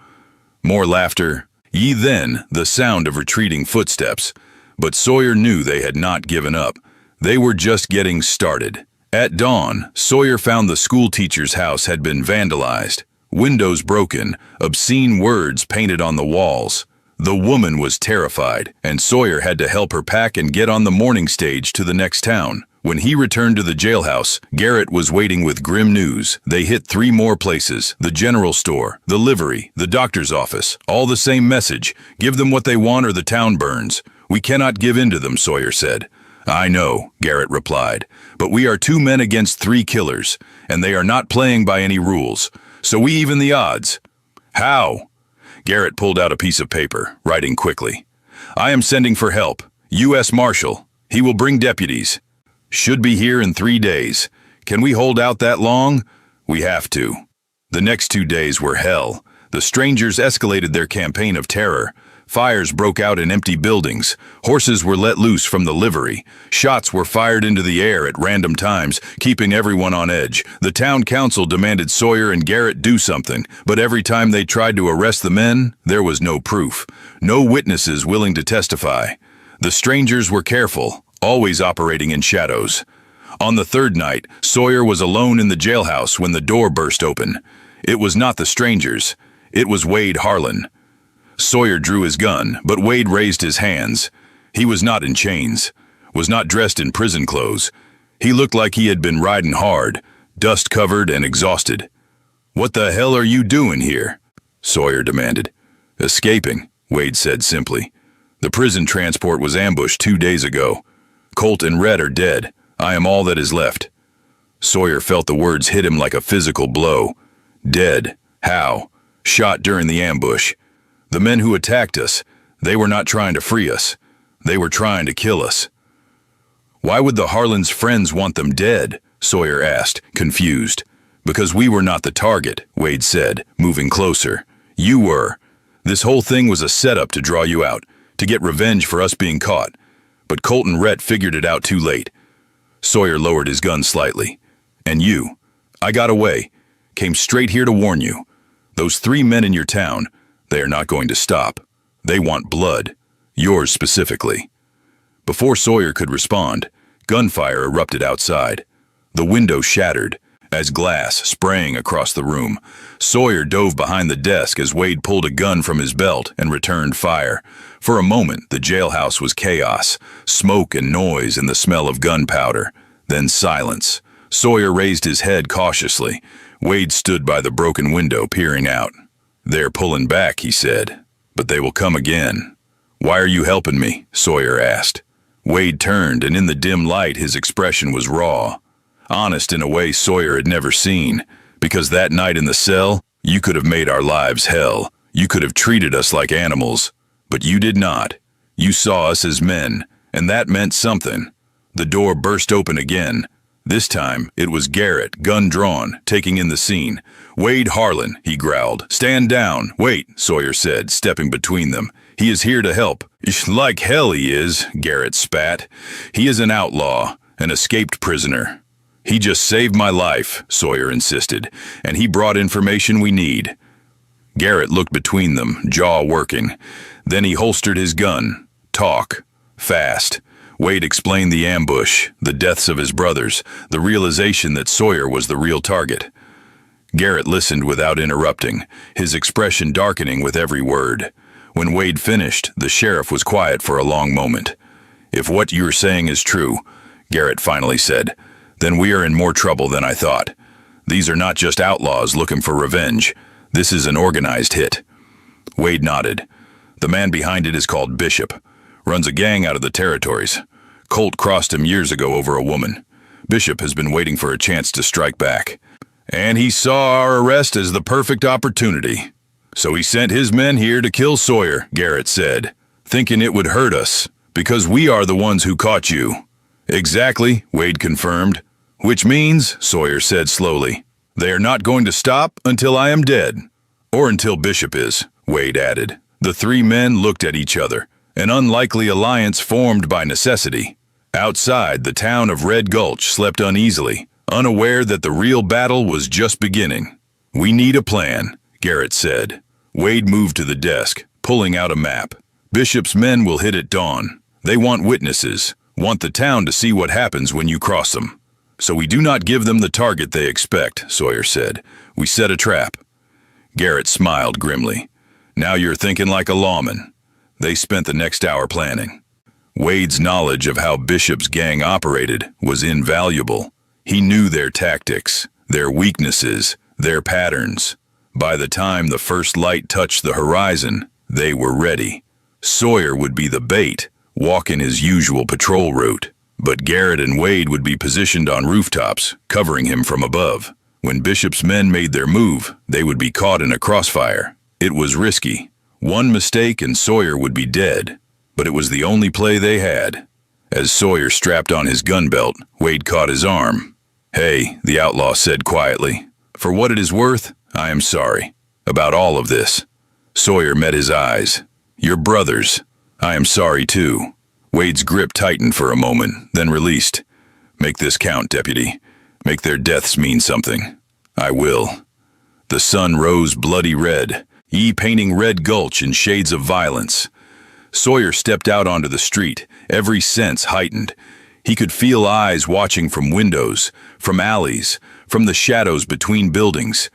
More laughter. Then the sound of retreating footsteps. But Sawyer knew they had not given up. They were just getting started. At dawn, Sawyer found the school teacher's house had been vandalized. Windows broken, obscene words painted on the walls. The woman was terrified, and Sawyer had to help her pack and get on the morning stage to the next town. When he returned to the jailhouse, Garrett was waiting with grim news. They hit 3 more places: the general store, the livery, the doctor's office. All the same message: give them what they want or the town burns. "We cannot give in to them," Sawyer said. "I know," Garrett replied, "but we are 2 men against 3 killers, and they are not playing by any rules. So we even the odds." "How?" Garrett pulled out a piece of paper, writing quickly. "I am sending for help. U.S. Marshal. He will bring deputies. Should be here in 3 days. Can we hold out that long? We have to." The next 2 days were hell. The strangers escalated their campaign of terror. Fires broke out in empty buildings. Horses were let loose from the livery. Shots were fired into the air at random times, keeping everyone on edge. The town council demanded Sawyer and Garrett do something, but every time they tried to arrest the men, there was no proof. No witnesses willing to testify. The strangers were careful, always operating in shadows. On the 3rd night, Sawyer was alone in the jailhouse when the door burst open. It was not the strangers. It was Wade Harlan. Sawyer drew his gun, but Wade raised his hands. He was not in chains, was not dressed in prison clothes. He looked like he had been riding hard, dust-covered and exhausted. "What the hell are you doing here?" Sawyer demanded. "Escaping," Wade said simply. "The prison transport was ambushed 2 days ago. Colt and Red are dead. I am all that is left. Sawyer felt the words hit him like a physical blow. Dead. How? Shot during the ambush. The men who attacked us, they were not trying to free us. They were trying to kill us. Why would the Harlan's friends want them dead? Sawyer asked, confused. Because we were not the target, Wade said, moving closer. You were. This whole thing was a setup to draw you out, to get revenge for us being caught. But Colt and Rhett figured it out too late. Sawyer lowered his gun slightly. And you. I got away. Came straight here to warn you. Those 3 men in your town, they are not going to stop. They want blood. Yours specifically. Before Sawyer could respond, gunfire erupted outside. The window shattered, as glass spraying across the room. Sawyer dove behind the desk as Wade pulled a gun from his belt and returned fire. For a moment, the jailhouse was chaos, smoke and noise and the smell of gunpowder. Then silence. Sawyer raised his head cautiously. Wade stood by the broken window, peering out. They're pulling back, he said. But they will come again. Why are you helping me? Sawyer asked. Wade turned, and in the dim light his expression was raw. Honest in a way Sawyer had never seen. Because that night in the cell, you could have made our lives hell. You could have treated us like animals. But you did not. You saw us as men, and that meant something. The door burst open again. This time, it was Garrett, gun drawn, taking in the scene. Wade Harlan, he growled. Stand down. Wait, Sawyer said, stepping between them. He is here to help. Like hell he is, Garrett spat. He is an outlaw, an escaped prisoner. He just saved my life, Sawyer insisted, and he brought information we need. Garrett looked between them, jaw working. Then he holstered his gun. Talk. Fast. Wade explained the ambush, the deaths of his brothers, the realization that Sawyer was the real target. Garrett listened without interrupting, his expression darkening with every word. When Wade finished, the sheriff was quiet for a long moment. If what you're saying is true, Garrett finally said, then we are in more trouble than I thought. These are not just outlaws looking for revenge. This is an organized hit. Wade nodded. The man behind it is called Bishop. Runs a gang out of the territories. Colt crossed him years ago over a woman. Bishop has been waiting for a chance to strike back. And he saw our arrest as the perfect opportunity. So he sent his men here to kill Sawyer, Garrett said, thinking it would hurt us, because we are the ones who caught you. Exactly, Wade confirmed. Which means, Sawyer said slowly, they are not going to stop until I am dead. Or until Bishop is, Wade added. The 3 men looked at each other, an unlikely alliance formed by necessity. Outside, the town of Red Gulch slept uneasily, unaware that the real battle was just beginning. We need a plan, Garrett said. Wade moved to the desk, pulling out a map. Bishop's men will hit at dawn. They want witnesses, want the town to see what happens when you cross them. So we do not give them the target they expect, Sawyer said. We set a trap. Garrett smiled grimly. Now you're thinking like a lawman. They spent the next hour planning. Wade's knowledge of how Bishop's gang operated was invaluable. He knew their tactics, their weaknesses, their patterns. By the time the first light touched the horizon, they were ready. Sawyer would be the bait, walking his usual patrol route. But Garrett and Wade would be positioned on rooftops, covering him from above. When Bishop's men made their move, they would be caught in a crossfire. It was risky. One mistake and Sawyer would be dead. But it was the only play they had. As Sawyer strapped on his gun belt, Wade caught his arm. Hey, the outlaw said quietly. For what it is worth, I am sorry. About all of this. Sawyer met his eyes. You're brothers. I am sorry too. Wade's grip tightened for a moment, then released. Make this count, deputy. Make their deaths mean something. I will. The sun rose bloody red, painting Red Gulch in shades of violence. Sawyer stepped out onto the street, every sense heightened. He could feel eyes watching from windows, from alleys, from the shadows between buildings.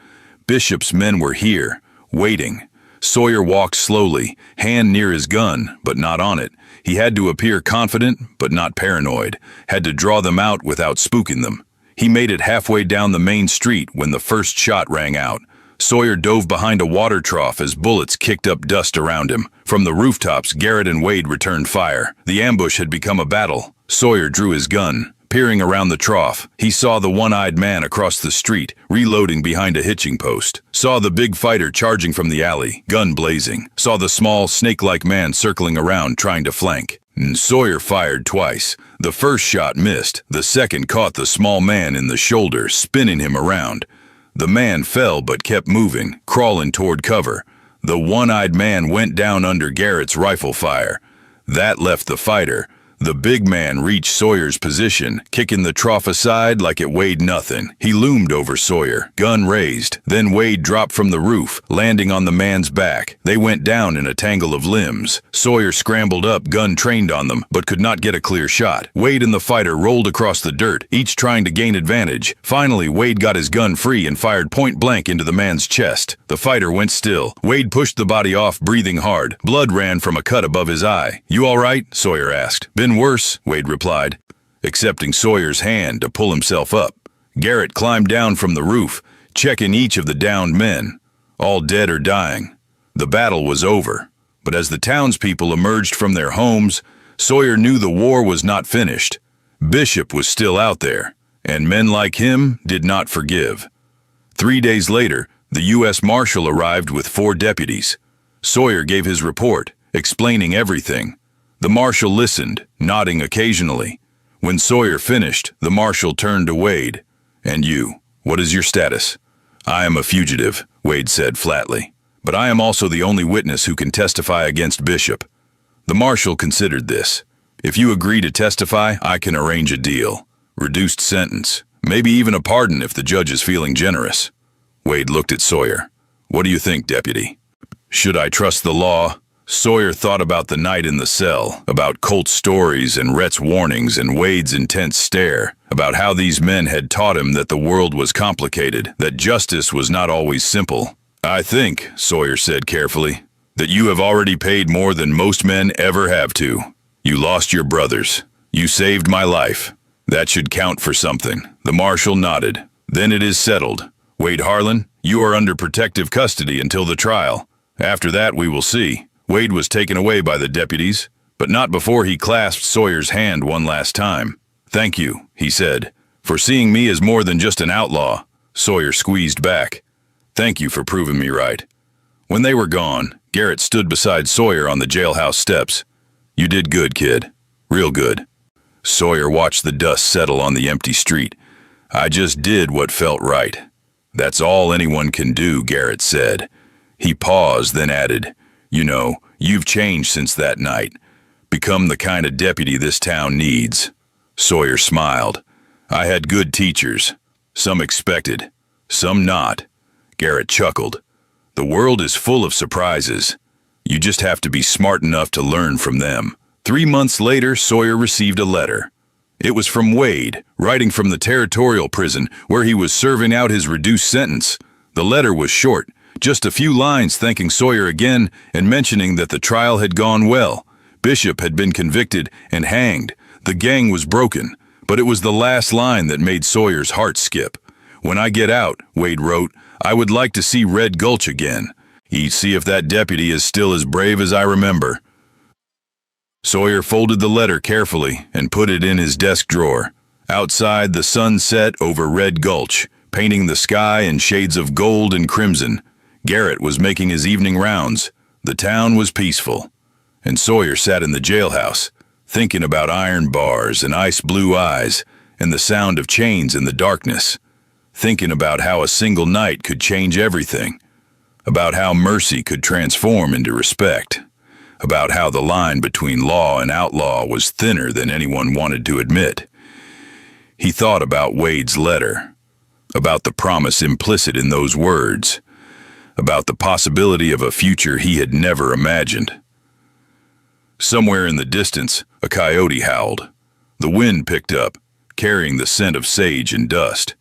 Bishop's men were here, waiting. Sawyer walked slowly, hand near his gun, but not on it. He had to appear confident, but not paranoid, had to draw them out without spooking them. He made it halfway down the main street when the first shot rang out. Sawyer dove behind a water trough as bullets kicked up dust around him. From the rooftops, Garrett and Wade returned fire. The ambush had become a battle, Sawyer drew his gun. Peering around the trough, he saw the one-eyed man across the street, reloading behind a hitching post. Saw the big fighter charging from the alley, gun blazing. Saw the small, snake-like man circling around, trying to flank. And Sawyer fired twice. The first shot missed. The second caught the small man in the shoulder, spinning him around. The man fell but kept moving, crawling toward cover. The one-eyed man went down under Garrett's rifle fire. That left the fighter. The big man reached Sawyer's position, kicking the trough aside like it weighed nothing. He loomed over Sawyer, gun raised. Then Wade dropped from the roof, landing on the man's back. They went down in a tangle of limbs. Sawyer scrambled up, gun trained on them, but could not get a clear shot. Wade and the fighter rolled across the dirt, each trying to gain advantage. Finally, Wade got his gun free and fired point blank into the man's chest. The fighter went still. Wade pushed the body off, breathing hard. Blood ran from a cut above his eye. "You all right?" Sawyer asked. "Been worse," Wade replied, accepting Sawyer's hand to pull himself up. Garrett climbed down from the roof, checking each of the downed men, all dead or dying. The battle was over, but as the townspeople emerged from their homes, Sawyer knew the war was not finished. Bishop was still out there, and men like him did not forgive. 3 days later, the U.S. Marshal arrived with 4 deputies. Sawyer gave his report, explaining everything. The marshal listened, nodding occasionally. When Sawyer finished, the marshal turned to Wade. "And you, what is your status?" "I am a fugitive," Wade said flatly. "But I am also the only witness who can testify against Bishop." The marshal considered this. "If you agree to testify, I can arrange a deal. Reduced sentence. Maybe even a pardon if the judge is feeling generous." Wade looked at Sawyer. "What do you think, deputy? Should I trust the law?" Sawyer thought about the night in the cell, about Colt's stories and Rhett's warnings and Wade's intense stare, about how these men had taught him that the world was complicated, that justice was not always simple. "I think," Sawyer said carefully, "that you have already paid more than most men ever have to. You lost your brothers. You saved my life. That should count for something." The marshal nodded. "Then it is settled. Wade Harlan, you are under protective custody until the trial. After that we will see." Wade was taken away by the deputies, but not before he clasped Sawyer's hand one last time. "Thank you," he said, "for seeing me as more than just an outlaw." Sawyer squeezed back. "Thank you for proving me right." When they were gone, Garrett stood beside Sawyer on the jailhouse steps. "You did good, kid. Real good." Sawyer watched the dust settle on the empty street. "I just did what felt right." "That's all anyone can do," Garrett said. He paused, then added, "You know, you've changed since that night. Become the kind of deputy this town needs." Sawyer smiled. "I had good teachers. Some expected, some not." Garrett chuckled. "The world is full of surprises. You just have to be smart enough to learn from them." 3 months later, Sawyer received a letter. It was from Wade, writing from the territorial prison where he was serving out his reduced sentence. The letter was short, just a few lines thanking Sawyer again and mentioning that the trial had gone well. Bishop had been convicted and hanged. The gang was broken, but it was the last line that made Sawyer's heart skip. "When I get out," Wade wrote, "I would like to see Red Gulch again. See if that deputy is still as brave as I remember." Sawyer folded the letter carefully and put it in his desk drawer. Outside, the sun set over Red Gulch, painting the sky in shades of gold and crimson. Garrett was making his evening rounds. The town was peaceful. And Sawyer sat in the jailhouse, thinking about iron bars and ice-blue eyes and the sound of chains in the darkness, thinking about how a single night could change everything, about how mercy could transform into respect, about how the line between law and outlaw was thinner than anyone wanted to admit. He thought about Wade's letter, about the promise implicit in those words, about the possibility of a future he had never imagined. Somewhere in the distance, a coyote howled. The wind picked up, carrying the scent of sage and dust.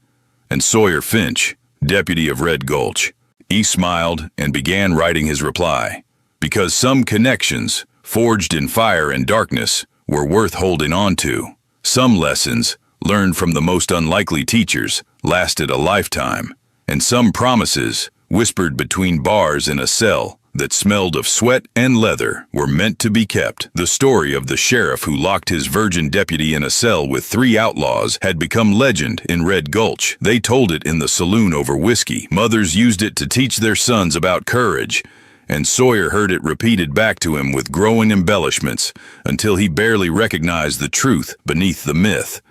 And Sawyer Finch, deputy of Red Gulch, he smiled and began writing his reply. Because some connections, forged in fire and darkness, were worth holding on to. Some lessons, learned from the most unlikely teachers, lasted a lifetime. And some promises, whispered between bars in a cell, that smelled of sweat and leather were meant to be kept. The story of the sheriff who locked his virgin deputy in a cell with 3 outlaws had become legend in Red Gulch. They told it in the saloon over whiskey. Mothers used it to teach their sons about courage, and Sawyer heard it repeated back to him with growing embellishments until he barely recognized the truth beneath the myth.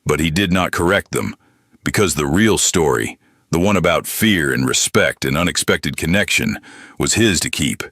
But he did not correct them, because the real story, the one about fear and respect and unexpected connection, was his to keep.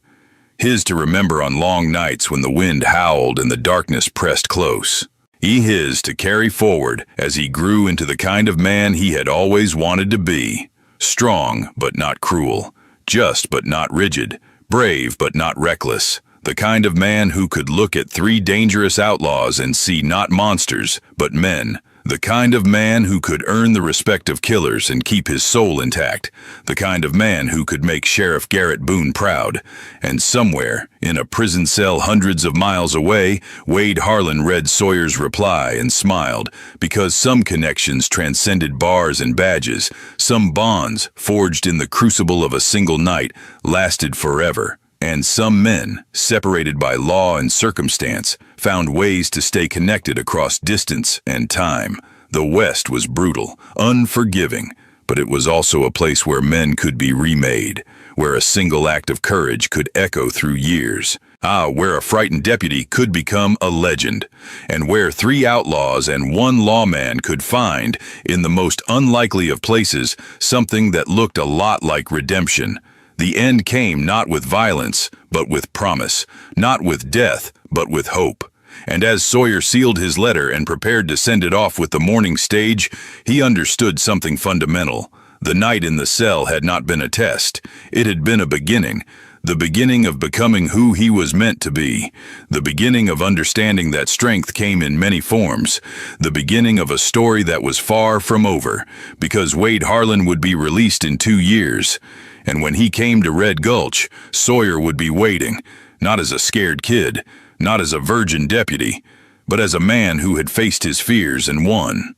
His to remember on long nights when the wind howled and the darkness pressed close. His to carry forward as he grew into the kind of man he had always wanted to be. Strong but not cruel, just but not rigid, brave but not reckless. The kind of man who could look at 3 dangerous outlaws and see not monsters, but men. The kind of man who could earn the respect of killers and keep his soul intact. The kind of man who could make Sheriff Garrett Boone proud. And somewhere, in a prison cell hundreds of miles away, Wade Harlan read Sawyer's reply and smiled, because some connections transcended bars and badges. Some bonds, forged in the crucible of a single night, lasted forever. And some men, separated by law and circumstance, found ways to stay connected across distance and time. The West was brutal, unforgiving, but it was also a place where men could be remade, where a single act of courage could echo through years. Where a frightened deputy could become a legend, and where 3 outlaws and 1 lawman could find, in the most unlikely of places, something that looked a lot like redemption. The end came not with violence, but with promise, not with death, but with hope. And as Sawyer sealed his letter and prepared to send it off with the morning stage, he understood something fundamental. The night in the cell had not been a test. It had been a beginning. The beginning of becoming who he was meant to be. The beginning of understanding that strength came in many forms. The beginning of a story that was far from over, because Wade Harlan would be released in 2 years. And when he came to Red Gulch, Sawyer would be waiting, not as a scared kid, not as a virgin deputy, but as a man who had faced his fears and won.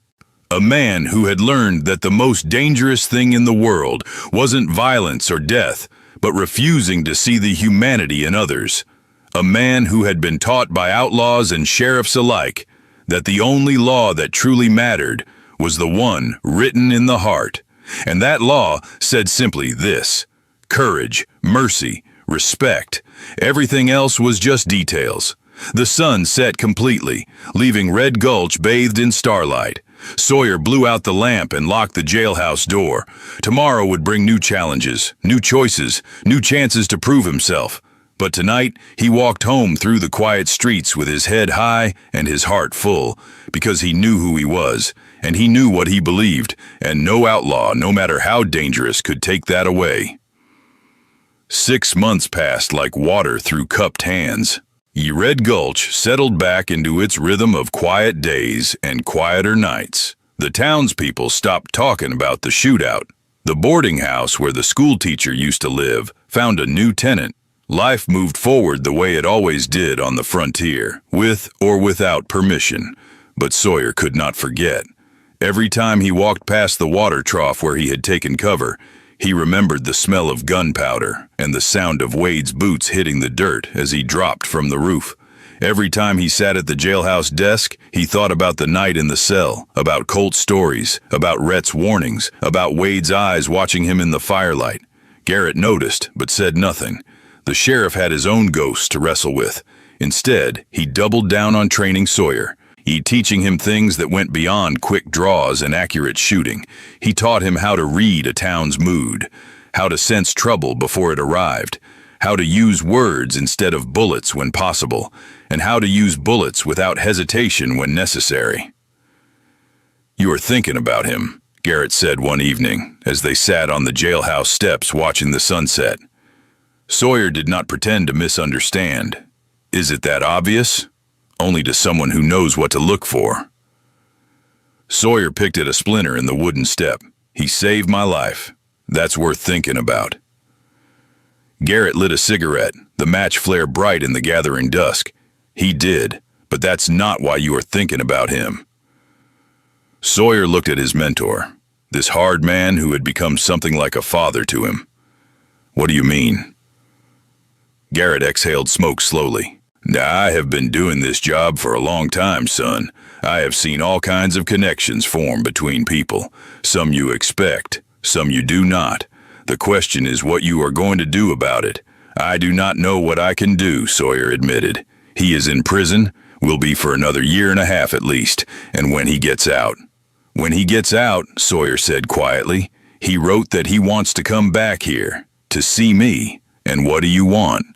A man who had learned that the most dangerous thing in the world wasn't violence or death, but refusing to see the humanity in others. A man who had been taught by outlaws and sheriffs alike that the only law that truly mattered was the one written in the heart. And that law said simply this: courage, mercy, respect. Everything else was just details. The sun set completely, leaving Red Gulch bathed in starlight. Sawyer blew out the lamp and locked the jailhouse door. Tomorrow would bring new challenges, new choices, new chances to prove himself. But tonight, he walked home through the quiet streets with his head high and his heart full, because he knew who he was, and he knew what he believed, and no outlaw, no matter how dangerous, could take that away. 6 months passed like water through cupped hands. Red Gulch settled back into its rhythm of quiet days and quieter nights. The townspeople stopped talking about the shootout. The boarding house where the schoolteacher used to live found a new tenant. Life moved forward the way it always did on the frontier, with or without permission. But Sawyer could not forget. Every time he walked past the water trough where he had taken cover, he remembered the smell of gunpowder and the sound of Wade's boots hitting the dirt as he dropped from the roof. Every time he sat at the jailhouse desk, he thought about the night in the cell, about Colt's stories, about Rhett's warnings, about Wade's eyes watching him in the firelight. Garrett noticed, but said nothing. The sheriff had his own ghosts to wrestle with. Instead, he doubled down on training Sawyer. He teaching him things that went beyond quick draws and accurate shooting. He taught him how to read a town's mood, how to sense trouble before it arrived, how to use words instead of bullets when possible, and how to use bullets without hesitation when necessary. "You are thinking about him," Garrett said one evening, as they sat on the jailhouse steps watching the sunset. Sawyer did not pretend to misunderstand. "Is it that obvious?" "Only to someone who knows what to look for." Sawyer picked at a splinter in the wooden step. "He saved my life. That's worth thinking about." Garrett lit a cigarette, the match flare bright in the gathering dusk. "He did, but that's not why you are thinking about him." Sawyer looked at his mentor, this hard man who had become something like a father to him. "What do you mean?" Garrett exhaled smoke slowly. Now, I have been doing this job for a long time, son. I have seen all kinds of connections form between people. Some you expect, some you do not. The question is what you are going to do about it. I do not know what I can do, Sawyer admitted. He is in prison, will be for another 1.5 years at least, and when he gets out. When he gets out, Sawyer said quietly, he wrote that he wants to come back here, to see me. And what do you want?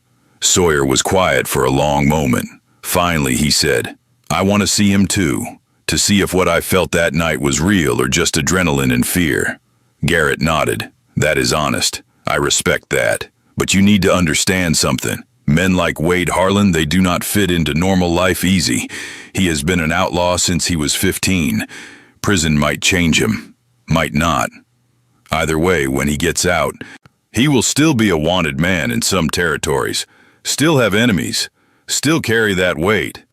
Sawyer was quiet for a long moment. Finally, he said, I want to see him too, to see if what I felt that night was real or just adrenaline and fear. Garrett nodded. That is honest. I respect that. But you need to understand something. Men like Wade Harlan, they do not fit into normal life easy. He has been an outlaw since he was 15. Prison might change him. Might not. Either way, when he gets out, he will still be a wanted man in some territories. Still have enemies. Still carry that weight.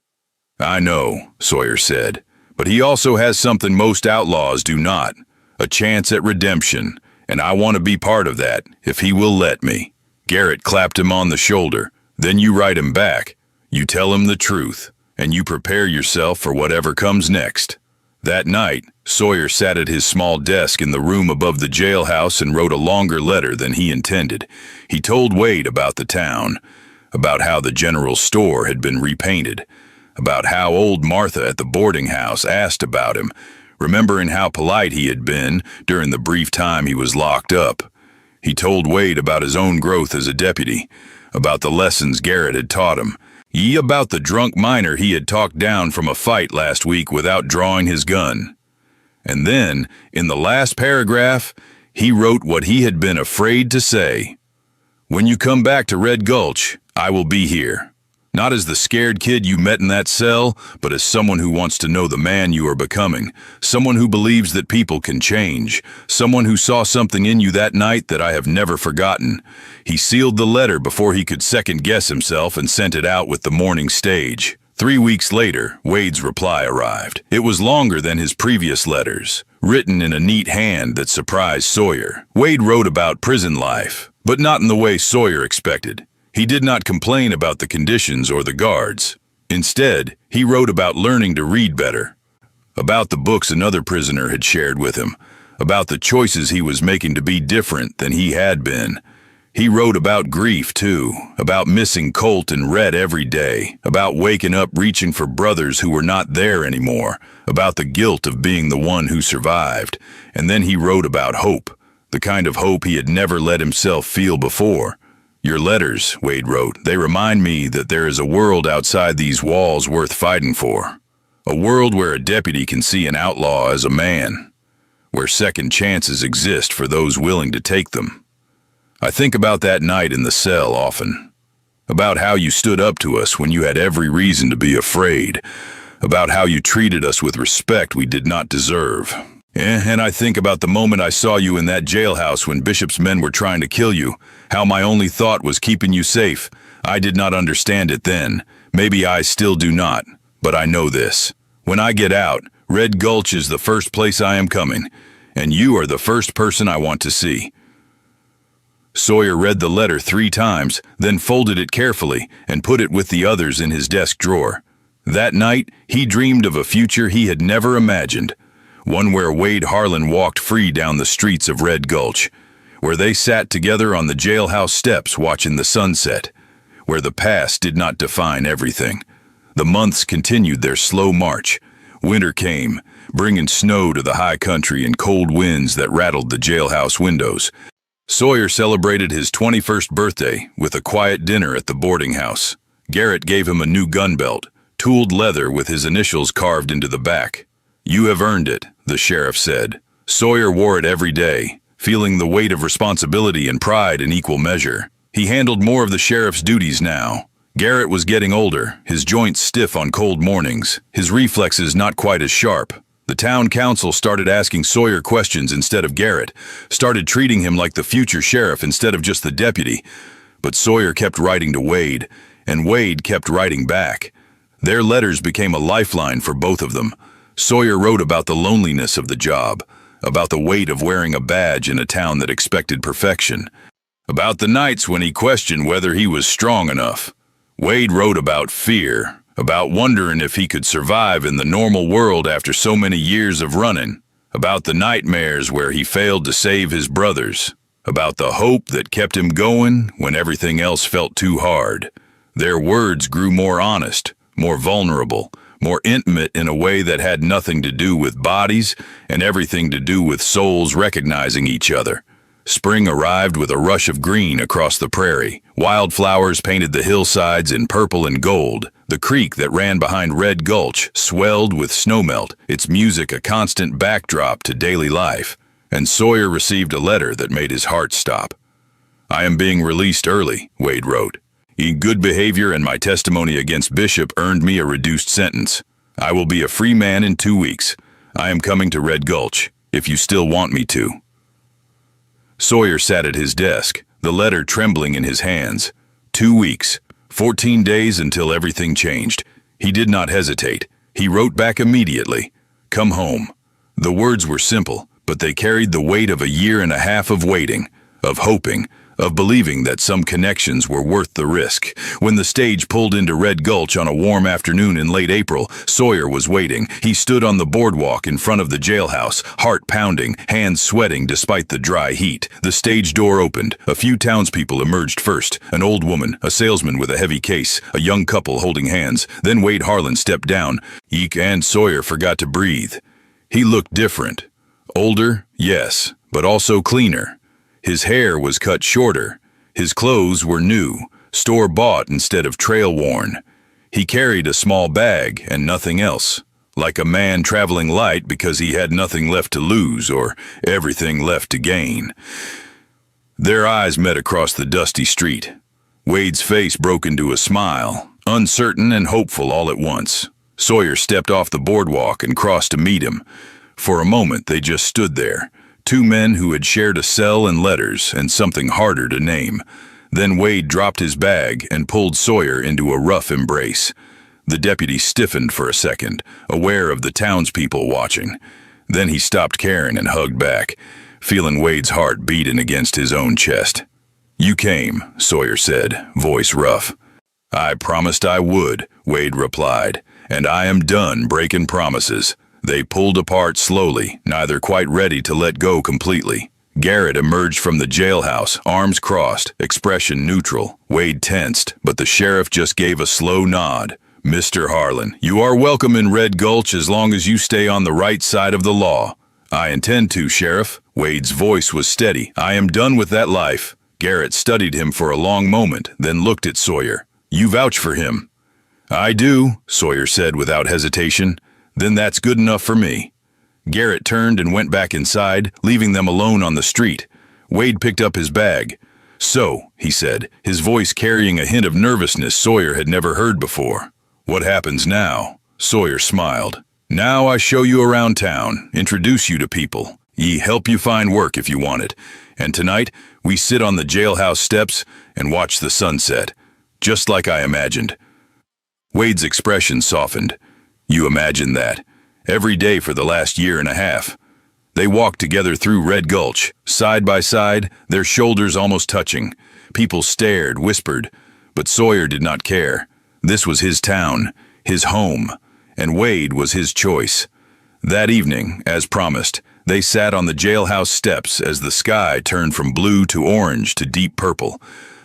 I know, Sawyer said. But he also has something most outlaws do not. A chance at redemption. And I want to be part of that, if he will let me. Garrett clapped him on the shoulder. Then you write him back. You tell him the truth. And you prepare yourself for whatever comes next. That night, Sawyer sat at his small desk in the room above the jailhouse and wrote a longer letter than he intended. He told Wade about the town, about how the general store had been repainted, about how old Martha at the boarding house asked about him, remembering how polite he had been during the brief time he was locked up. He told Wade about his own growth as a deputy, about the lessons Garrett had taught him, about the drunk miner he had talked down from a fight last week without drawing his gun. And then, in the last paragraph, he wrote what he had been afraid to say. When you come back to Red Gulch, I will be here. Not as the scared kid you met in that cell, but as someone who wants to know the man you are becoming, someone who believes that people can change, someone who saw something in you that night that I have never forgotten. He sealed the letter before he could second-guess himself and sent it out with the morning stage. 3 weeks later, Wade's reply arrived. It was longer than his previous letters, written in a neat hand that surprised Sawyer. Wade wrote about prison life, but not in the way Sawyer expected. He did not complain about the conditions or the guards. Instead, he wrote about learning to read better, about the books another prisoner had shared with him, about the choices he was making to be different than he had been. He wrote about grief, too, about missing Colt and Red every day, about waking up reaching for brothers who were not there anymore, about the guilt of being the one who survived. And then he wrote about hope, the kind of hope he had never let himself feel before. Your letters, Wade wrote, they remind me that there is a world outside these walls worth fighting for. A world where a deputy can see an outlaw as a man, where second chances exist for those willing to take them. I think about that night in the cell often, about how you stood up to us when you had every reason to be afraid, about how you treated us with respect we did not deserve. And I think about the moment I saw you in that jailhouse when Bishop's men were trying to kill you, how my only thought was keeping you safe. I did not understand it then. Maybe I still do not, but I know this. When I get out, Red Gulch is the first place I am coming, and you are the first person I want to see. Sawyer read the letter 3 times, then folded it carefully and put it with the others in his desk drawer. That night, he dreamed of a future he had never imagined. One where Wade Harlan walked free down the streets of Red Gulch, where they sat together on the jailhouse steps watching the sunset, where the past did not define everything. The months continued their slow march. Winter came, bringing snow to the high country and cold winds that rattled the jailhouse windows. Sawyer celebrated his 21st birthday with a quiet dinner at the boarding house. Garrett gave him a new gun belt, tooled leather with his initials carved into the back. You have earned it, the sheriff said. Sawyer wore it every day, feeling the weight of responsibility and pride in equal measure. He handled more of the sheriff's duties now. Garrett was getting older, his joints stiff on cold mornings, his reflexes not quite as sharp. The town council started asking Sawyer questions instead of Garrett, started treating him like the future sheriff instead of just the deputy. But Sawyer kept writing to Wade, and Wade kept writing back. Their letters became a lifeline for both of them. Sawyer wrote about the loneliness of the job, about the weight of wearing a badge in a town that expected perfection, about the nights when he questioned whether he was strong enough. Wade wrote about fear, about wondering if he could survive in the normal world after so many years of running, about the nightmares where he failed to save his brothers, about the hope that kept him going when everything else felt too hard. Their words grew more honest, more vulnerable, more intimate in a way that had nothing to do with bodies and everything to do with souls recognizing each other. Spring arrived with a rush of green across the prairie. Wildflowers painted the hillsides in purple and gold. The creek that ran behind Red Gulch swelled with snowmelt, its music a constant backdrop to daily life. And Sawyer received a letter that made his heart stop. "I am being released early," Wade wrote. "Good behavior and my testimony against Bishop earned me a reduced sentence. I will be a free man in 2 weeks. I am coming to Red Gulch, if you still want me to." Sawyer sat at his desk, the letter trembling in his hands. 2 weeks, 14 days until everything changed. He did not hesitate. He wrote back immediately, "Come home." The words were simple, but they carried the weight of a year and a half of waiting, of hoping, of believing that some connections were worth the risk. When the stage pulled into Red Gulch on a warm afternoon in late April, Sawyer was waiting. He stood on the boardwalk in front of the jailhouse, heart pounding, hands sweating despite the dry heat. The stage door opened. A few townspeople emerged first. An old woman, a salesman with a heavy case, a young couple holding hands. Then Wade Harlan stepped down. And Sawyer forgot to breathe. He looked different. Older, yes, but also cleaner. His hair was cut shorter. His clothes were new, store-bought instead of trail-worn. He carried a small bag and nothing else, like a man traveling light because he had nothing left to lose or everything left to gain. Their eyes met across the dusty street. Wade's face broke into a smile, uncertain and hopeful all at once. Sawyer stepped off the boardwalk and crossed to meet him. For a moment they just stood there. Two men who had shared a cell and letters and something harder to name. Then Wade dropped his bag and pulled Sawyer into a rough embrace. The deputy stiffened for a second, aware of the townspeople watching. Then he stopped caring and hugged back, feeling Wade's heart beating against his own chest. "You came," Sawyer said, voice rough. "I promised I would," Wade replied, "and I am done breaking promises." They pulled apart slowly, neither quite ready to let go completely. Garrett emerged from the jailhouse, arms crossed, expression neutral. Wade tensed, but the sheriff just gave a slow nod. "Mr. Harlan, you are welcome in Red Gulch as long as you stay on the right side of the law." "I intend to, Sheriff." Wade's voice was steady. "I am done with that life." Garrett studied him for a long moment, then looked at Sawyer. "You vouch for him." "I do," Sawyer said without hesitation. "Then that's good enough for me." Garrett turned and went back inside, leaving them alone on the street. Wade picked up his bag. "So," he said, his voice carrying a hint of nervousness Sawyer had never heard before. "What happens now?" Sawyer smiled. "Now I show you around town, introduce you to people, help you find work if you want it. And tonight, we sit on the jailhouse steps and watch the sunset, just like I imagined." Wade's expression softened. "You imagined that. Every day for the last year and a half." They walked together through Red Gulch, side by side, their shoulders almost touching. People stared, whispered, but Sawyer did not care. This was his town, his home, and Wade was his choice. That evening, as promised, they sat on the jailhouse steps as the sky turned from blue to orange to deep purple.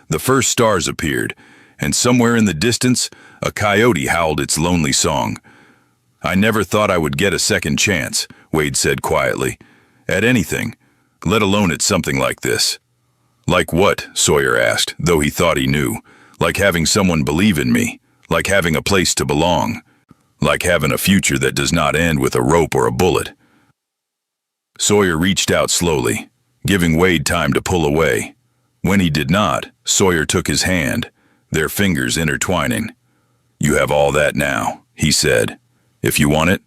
The first stars appeared, and somewhere in the distance, a coyote howled its lonely song. "I never thought I would get a second chance," Wade said quietly, "at anything, let alone at something like this." "Like what?" Sawyer asked, though he thought he knew. "Like having someone believe in me, like having a place to belong, like having a future that does not end with a rope or a bullet." Sawyer reached out slowly, giving Wade time to pull away. When he did not, Sawyer took his hand, their fingers intertwining. "You have all that now," he said. "If you want it."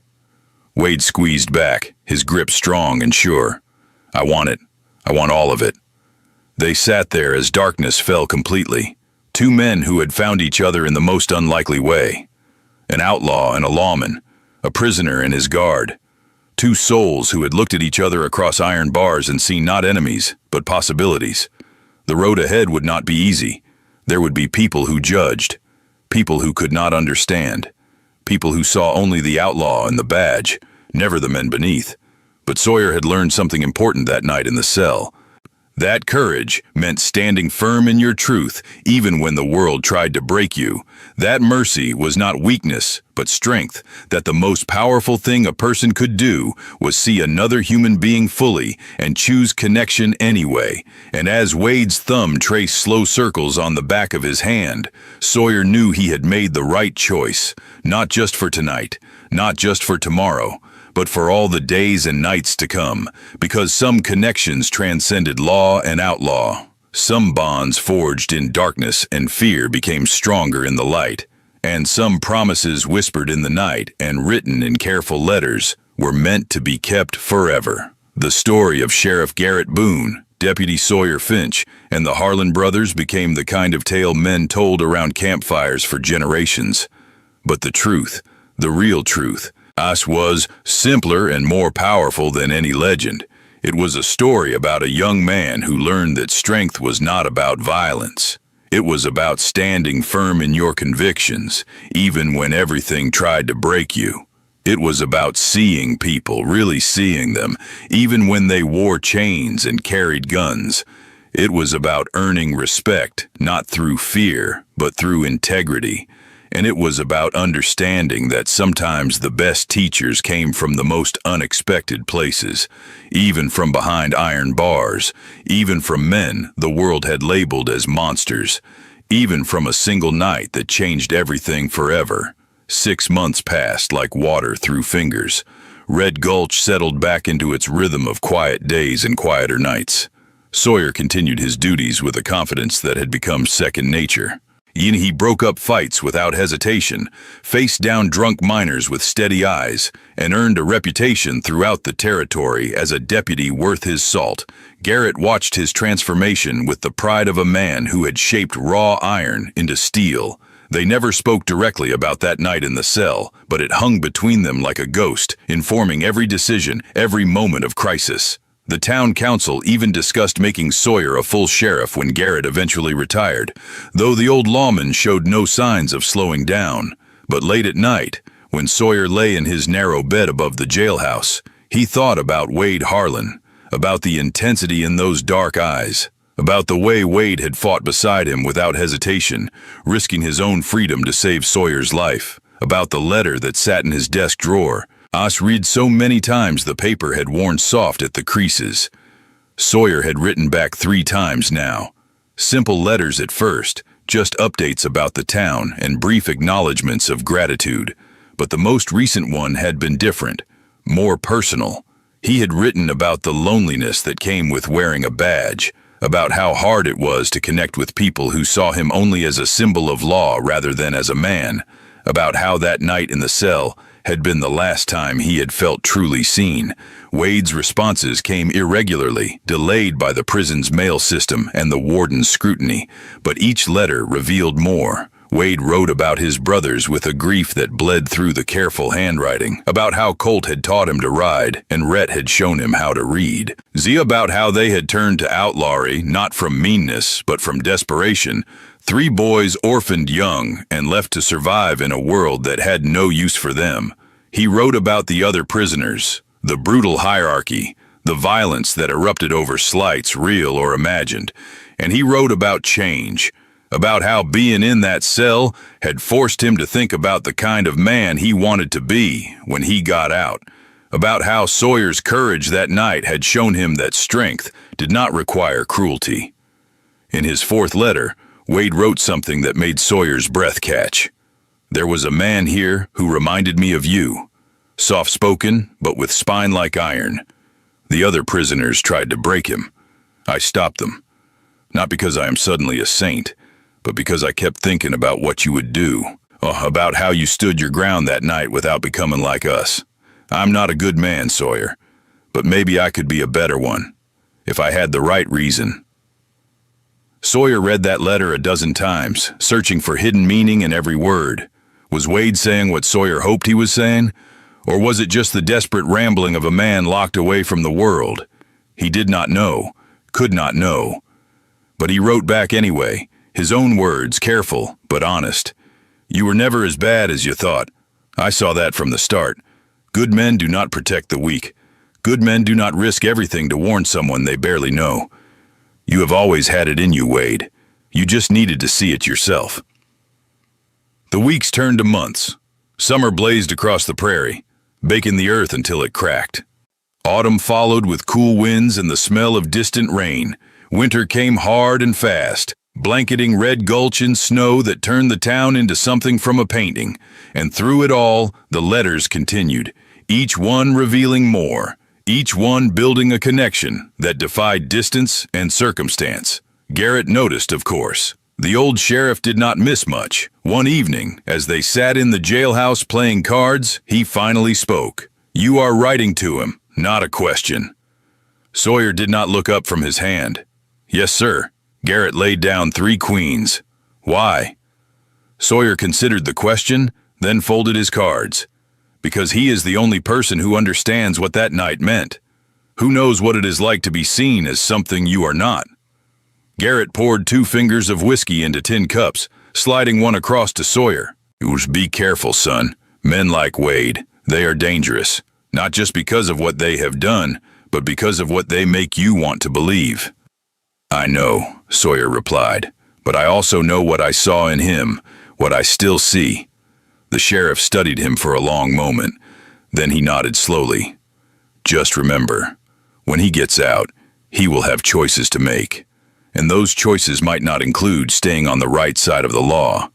Wade squeezed back, his grip strong and sure. "I want it. I want all of it." They sat there as darkness fell completely. Two men who had found each other in the most unlikely way. An outlaw and a lawman, a prisoner and his guard. Two souls who had looked at each other across iron bars and seen not enemies, but possibilities. The road ahead would not be easy. There would be people who judged, people who could not understand, people who saw only the outlaw and the badge, never the men beneath. But Sawyer had learned something important that night in the cell. That courage meant standing firm in your truth, even when the world tried to break you. That mercy was not weakness, but strength, that the most powerful thing a person could do was see another human being fully and choose connection anyway. And as Wade's thumb traced slow circles on the back of his hand, Sawyer knew he had made the right choice, not just for tonight, not just for tomorrow, but for all the days and nights to come, because some connections transcended law and outlaw. Some bonds forged in darkness and fear became stronger in the light, and some promises whispered in the night and written in careful letters were meant to be kept forever. The story of Sheriff Garrett Boone, Deputy Sawyer Finch, and the Harlan brothers became the kind of tale men told around campfires for generations. But the truth, the real truth, was simpler and more powerful than any legend. It was a story about a young man who learned that strength was not about violence. It was about standing firm in your convictions, even when everything tried to break you. It was about seeing people, really seeing them, even when they wore chains and carried guns. It was about earning respect, not through fear, but through integrity. And it was about understanding that sometimes the best teachers came from the most unexpected places, even from behind iron bars, even from men the world had labeled as monsters, even from a single night that changed everything forever. 6 months passed like water through fingers. Red Gulch settled back into its rhythm of quiet days and quieter nights. Sawyer continued his duties with a confidence that had become second nature. He broke up fights without hesitation, faced down drunk miners with steady eyes, and earned a reputation throughout the territory as a deputy worth his salt. Garrett watched his transformation with the pride of a man who had shaped raw iron into steel. They never spoke directly about that night in the cell, but it hung between them like a ghost, informing every decision, every moment of crisis. The town council even discussed making Sawyer a full sheriff when Garrett eventually retired, though the old lawman showed no signs of slowing down. But late at night, when Sawyer lay in his narrow bed above the jailhouse, he thought about Wade Harlan, about the intensity in those dark eyes, about the way Wade had fought beside him without hesitation, risking his own freedom to save Sawyer's life, about the letter that sat in his desk drawer. Read so many times the paper had worn soft at the creases. Sawyer had written back 3 times now. Simple letters at first, just updates about the town and brief acknowledgments of gratitude. But the most recent one had been different, more personal. He had written about the loneliness that came with wearing a badge, about how hard it was to connect with people who saw him only as a symbol of law rather than as a man, about how that night in the cell had been the last time he had felt truly seen. Wade's responses came irregularly, delayed by the prison's mail system and the warden's scrutiny, but each letter revealed more. Wade wrote about his brothers with a grief that bled through the careful handwriting, about how Colt had taught him to ride and Rhett had shown him how to read. About how they had turned to outlawry, not from meanness, but from desperation. 3 boys orphaned young and left to survive in a world that had no use for them. He wrote about the other prisoners, the brutal hierarchy, the violence that erupted over slights, real or imagined. And he wrote about change, about how being in that cell had forced him to think about the kind of man he wanted to be when he got out, about how Sawyer's courage that night had shown him that strength did not require cruelty. In his 4th letter, Wade wrote something that made Sawyer's breath catch. There was a man here who reminded me of you, soft-spoken but with spine like iron. The other prisoners tried to break him. I stopped them, not because I am suddenly a saint, but because I kept thinking about what you would do, about how you stood your ground that night without becoming like us. I'm not a good man, Sawyer, but maybe I could be a better one, if I had the right reason. Sawyer read that letter a dozen times, searching for hidden meaning in every word. Was Wade saying what Sawyer hoped he was saying? Or was it just the desperate rambling of a man locked away from the world? He did not know, could not know. But he wrote back anyway, his own words, careful but honest. "You were never as bad as you thought. I saw that from the start. Good men do not protect the weak. Good men do not risk everything to warn someone they barely know. You have always had it in you, Wade. You just needed to see it yourself." The weeks turned to months. Summer blazed across the prairie, baking the earth until it cracked. Autumn followed with cool winds and the smell of distant rain. Winter came hard and fast, blanketing Red Gulch in snow that turned the town into something from a painting. And through it all, the letters continued, each one revealing more, each one building a connection that defied distance and circumstance. Garrett noticed, of course. The old sheriff did not miss much. One evening, as they sat in the jailhouse playing cards, he finally spoke. "You are writing to him, not a question." Sawyer did not look up from his hand. "Yes, sir." Garrett laid down 3 queens. "Why?" Sawyer considered the question, then folded his cards. "Because he is the only person who understands what that night meant. Who knows what it is like to be seen as something you are not?" Garrett poured 2 fingers of whiskey into tin cups, sliding one across to Sawyer. "Be careful, son. Men like Wade, they are dangerous. Not just because of what they have done, but because of what they make you want to believe." "I know," Sawyer replied, "but I also know what I saw in him, what I still see." The sheriff studied him for a long moment. Then he nodded slowly. "Just remember, when he gets out, he will have choices to make. And those choices might not include staying on the right side of the law."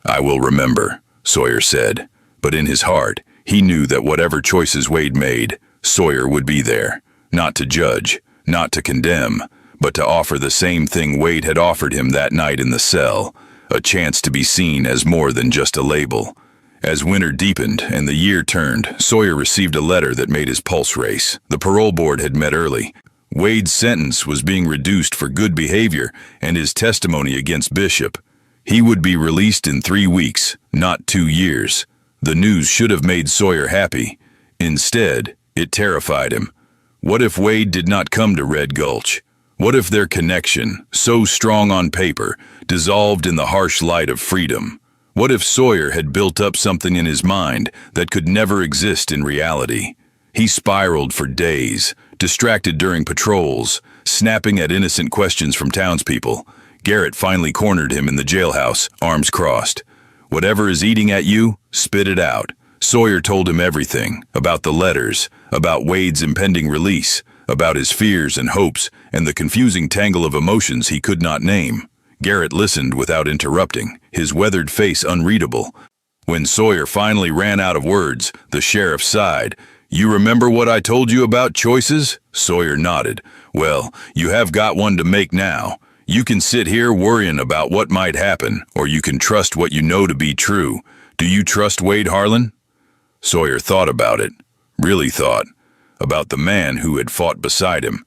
"I will remember," Sawyer said, but in his heart, he knew that whatever choices Wade made, Sawyer would be there, not to judge, not to condemn, but to offer the same thing Wade had offered him that night in the cell, a chance to be seen as more than just a label. As winter deepened and the year turned, Sawyer received a letter that made his pulse race. The parole board had met early. Wade's sentence was being reduced for good behavior and his testimony against Bishop. He would be released in 3 weeks, not 2 years. The news should have made Sawyer happy. Instead, it terrified him. What if Wade did not come to Red Gulch? What if their connection, so strong on paper, dissolved in the harsh light of freedom? What if Sawyer had built up something in his mind that could never exist in reality? He spiraled for days, distracted during patrols, snapping at innocent questions from townspeople. Garrett finally cornered him in the jailhouse, arms crossed. "Whatever is eating at you, spit it out." Sawyer told him everything, about the letters, about Wade's impending release, about his fears and hopes, and the confusing tangle of emotions he could not name. Garrett listened without interrupting, his weathered face unreadable. When Sawyer finally ran out of words, the sheriff sighed. "You remember what I told you about choices?" Sawyer nodded. "Well, you have got one to make now. You can sit here worrying about what might happen, or you can trust what you know to be true. Do you trust Wade Harlan?" Sawyer thought about it, really thought, about the man who had fought beside him,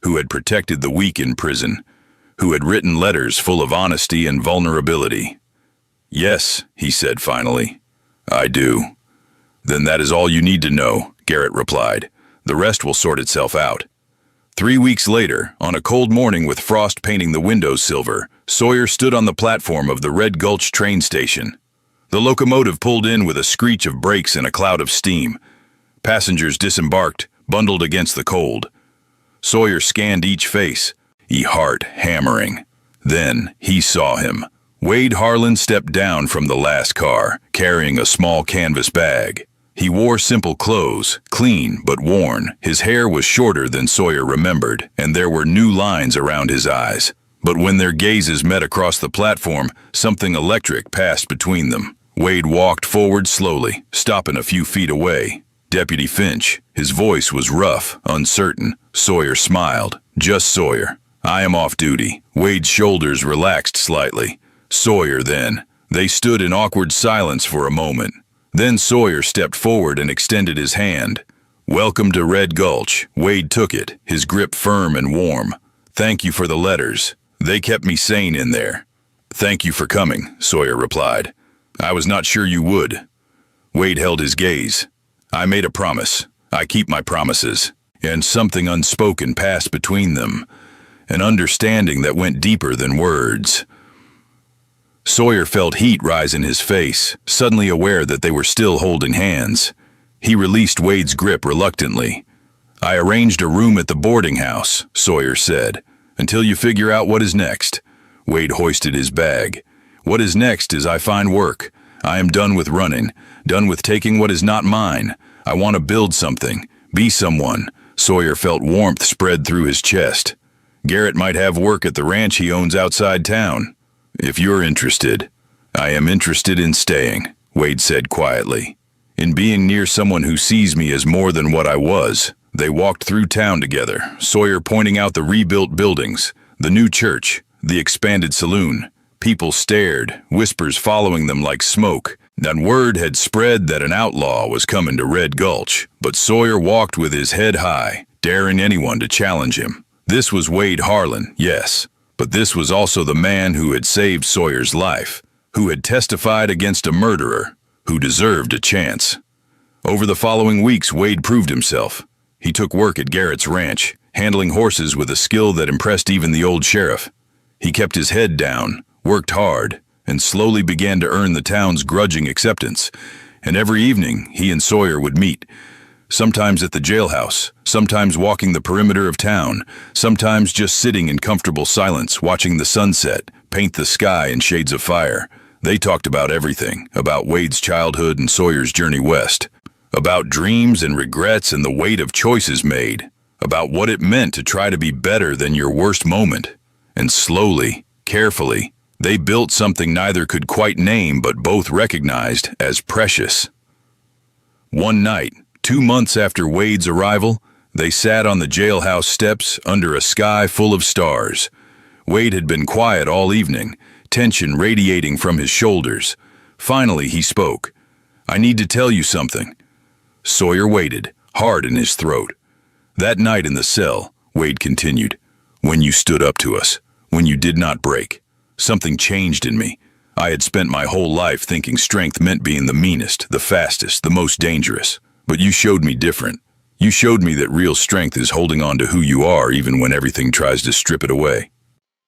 who had protected the weak in prison, who had written letters full of honesty and vulnerability. "Yes," he said finally, "I do." "Then that is all you need to know," Garrett replied. "The rest will sort itself out." 3 weeks later, on a cold morning with frost painting the windows silver, Sawyer stood on the platform of the Red Gulch train station. The locomotive pulled in with a screech of brakes and a cloud of steam. Passengers disembarked, bundled against the cold. Sawyer scanned each face, heart hammering. Then he saw him. Wade Harlan stepped down from the last car, carrying a small canvas bag. He wore simple clothes, clean but worn. His hair was shorter than Sawyer remembered, and there were new lines around his eyes. But when their gazes met across the platform, something electric passed between them. Wade walked forward slowly, stopping a few feet away. "Deputy Finch." His voice was rough, uncertain. Sawyer smiled. "Just Sawyer. I am off duty." Wade's shoulders relaxed slightly. "Sawyer, then." They stood in awkward silence for a moment. Then Sawyer stepped forward and extended his hand. "Welcome to Red Gulch." Wade took it, his grip firm and warm. "Thank you for the letters. They kept me sane in there." "Thank you for coming," Sawyer replied. "I was not sure you would." Wade held his gaze. "I made a promise. I keep my promises." And something unspoken passed between them. an understanding that went deeper than words. Sawyer felt heat rise in his face, suddenly aware that they were still holding hands. He released Wade's grip reluctantly. "I arranged a room at the boarding house," Sawyer said, "until you figure out what is next." Wade hoisted his bag. "What is next is I find work. I am done with running, done with taking what is not mine. I want to build something, be someone." Sawyer felt warmth spread through his chest. "Garrett might have work at the ranch he owns outside town. If you're interested." "I am interested in staying," Wade said quietly. "In being near someone who sees me as more than what I was." They walked through town together, Sawyer pointing out the rebuilt buildings, the new church, the expanded saloon. People stared, whispers following them like smoke. And word had spread that an outlaw was coming to Red Gulch, but Sawyer walked with his head high, daring anyone to challenge him. This was Wade Harlan, yes, but this was also the man who had saved Sawyer's life, who had testified against a murderer, who deserved a chance. Over the following weeks, Wade proved himself. He took work at Garrett's ranch, handling horses with a skill that impressed even the old sheriff. He kept his head down, worked hard, and slowly began to earn the town's grudging acceptance. And every evening, he and Sawyer would meet, sometimes at the jailhouse, sometimes walking the perimeter of town, sometimes just sitting in comfortable silence, watching the sunset paint the sky in shades of fire. They talked about everything, about Wade's childhood and Sawyer's journey west, about dreams and regrets and the weight of choices made, about what it meant to try to be better than your worst moment. And slowly, carefully, they built something neither could quite name but both recognized as precious. One night, 2 months after Wade's arrival, they sat on the jailhouse steps under a sky full of stars. Wade had been quiet all evening, tension radiating from his shoulders. Finally, he spoke. "I need to tell you something." Sawyer waited, hard in his throat. "That night in the cell," Wade continued, "when you stood up to us, when you did not break, something changed in me. I had spent my whole life thinking strength meant being the meanest, the fastest, the most dangerous. But you showed me different. You showed me that real strength is holding on to who you are even when everything tries to strip it away."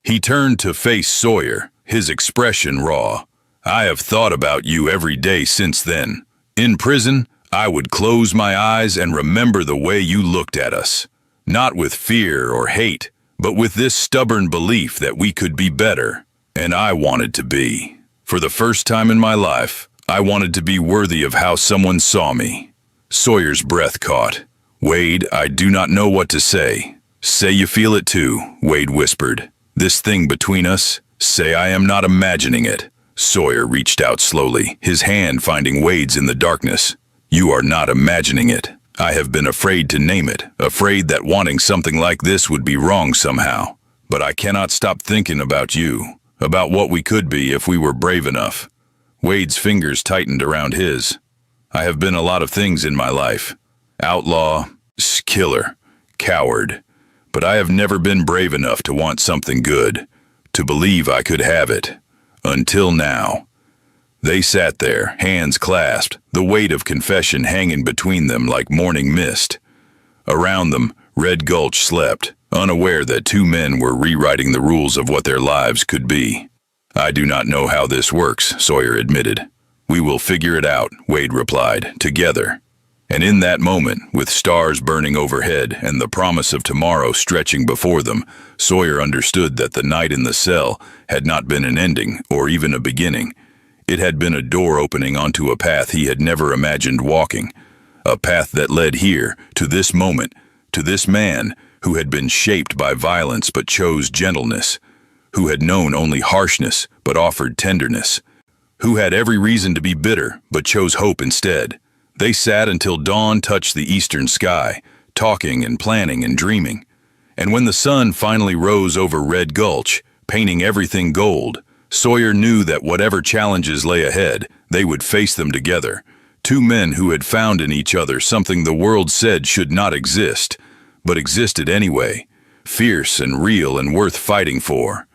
He turned to face Sawyer, his expression raw. "I have thought about you every day since then. In prison, I would close my eyes and remember the way you looked at us. Not with fear or hate, but with this stubborn belief that we could be better. And I wanted to be. For the first time in my life, I wanted to be worthy of how someone saw me." Sawyer's breath caught. "Wade, I do not know what to say." "Say you feel it too," Wade whispered. "This thing between us, say I am not imagining it." Sawyer reached out slowly, his hand finding Wade's in the darkness. "You are not imagining it. I have been afraid to name it, afraid that wanting something like this would be wrong somehow. But I cannot stop thinking about you, about what we could be if we were brave enough." Wade's fingers tightened around his. "I have been a lot of things in my life. Outlaw, killer, coward. But I have never been brave enough to want something good, to believe I could have it. Until now." They sat there, hands clasped, the weight of confession hanging between them like morning mist. Around them, Red Gulch slept, unaware that two men were rewriting the rules of what their lives could be. "I do not know how this works," Sawyer admitted. "We will figure it out," Wade replied, "together." And in that moment, with stars burning overhead and the promise of tomorrow stretching before them, Sawyer understood that the night in the cell had not been an ending or even a beginning. It had been a door opening onto a path he had never imagined walking, a path that led here, to this moment, to this man who had been shaped by violence but chose gentleness, who had known only harshness but offered tenderness, who had every reason to be bitter but chose hope instead. They sat until dawn touched the eastern sky, talking and planning and dreaming. And when the sun finally rose over Red Gulch, painting everything gold, Sawyer knew that whatever challenges lay ahead, they would face them together. Two men who had found in each other something the world said should not exist, but existed anyway, fierce and real and worth fighting for.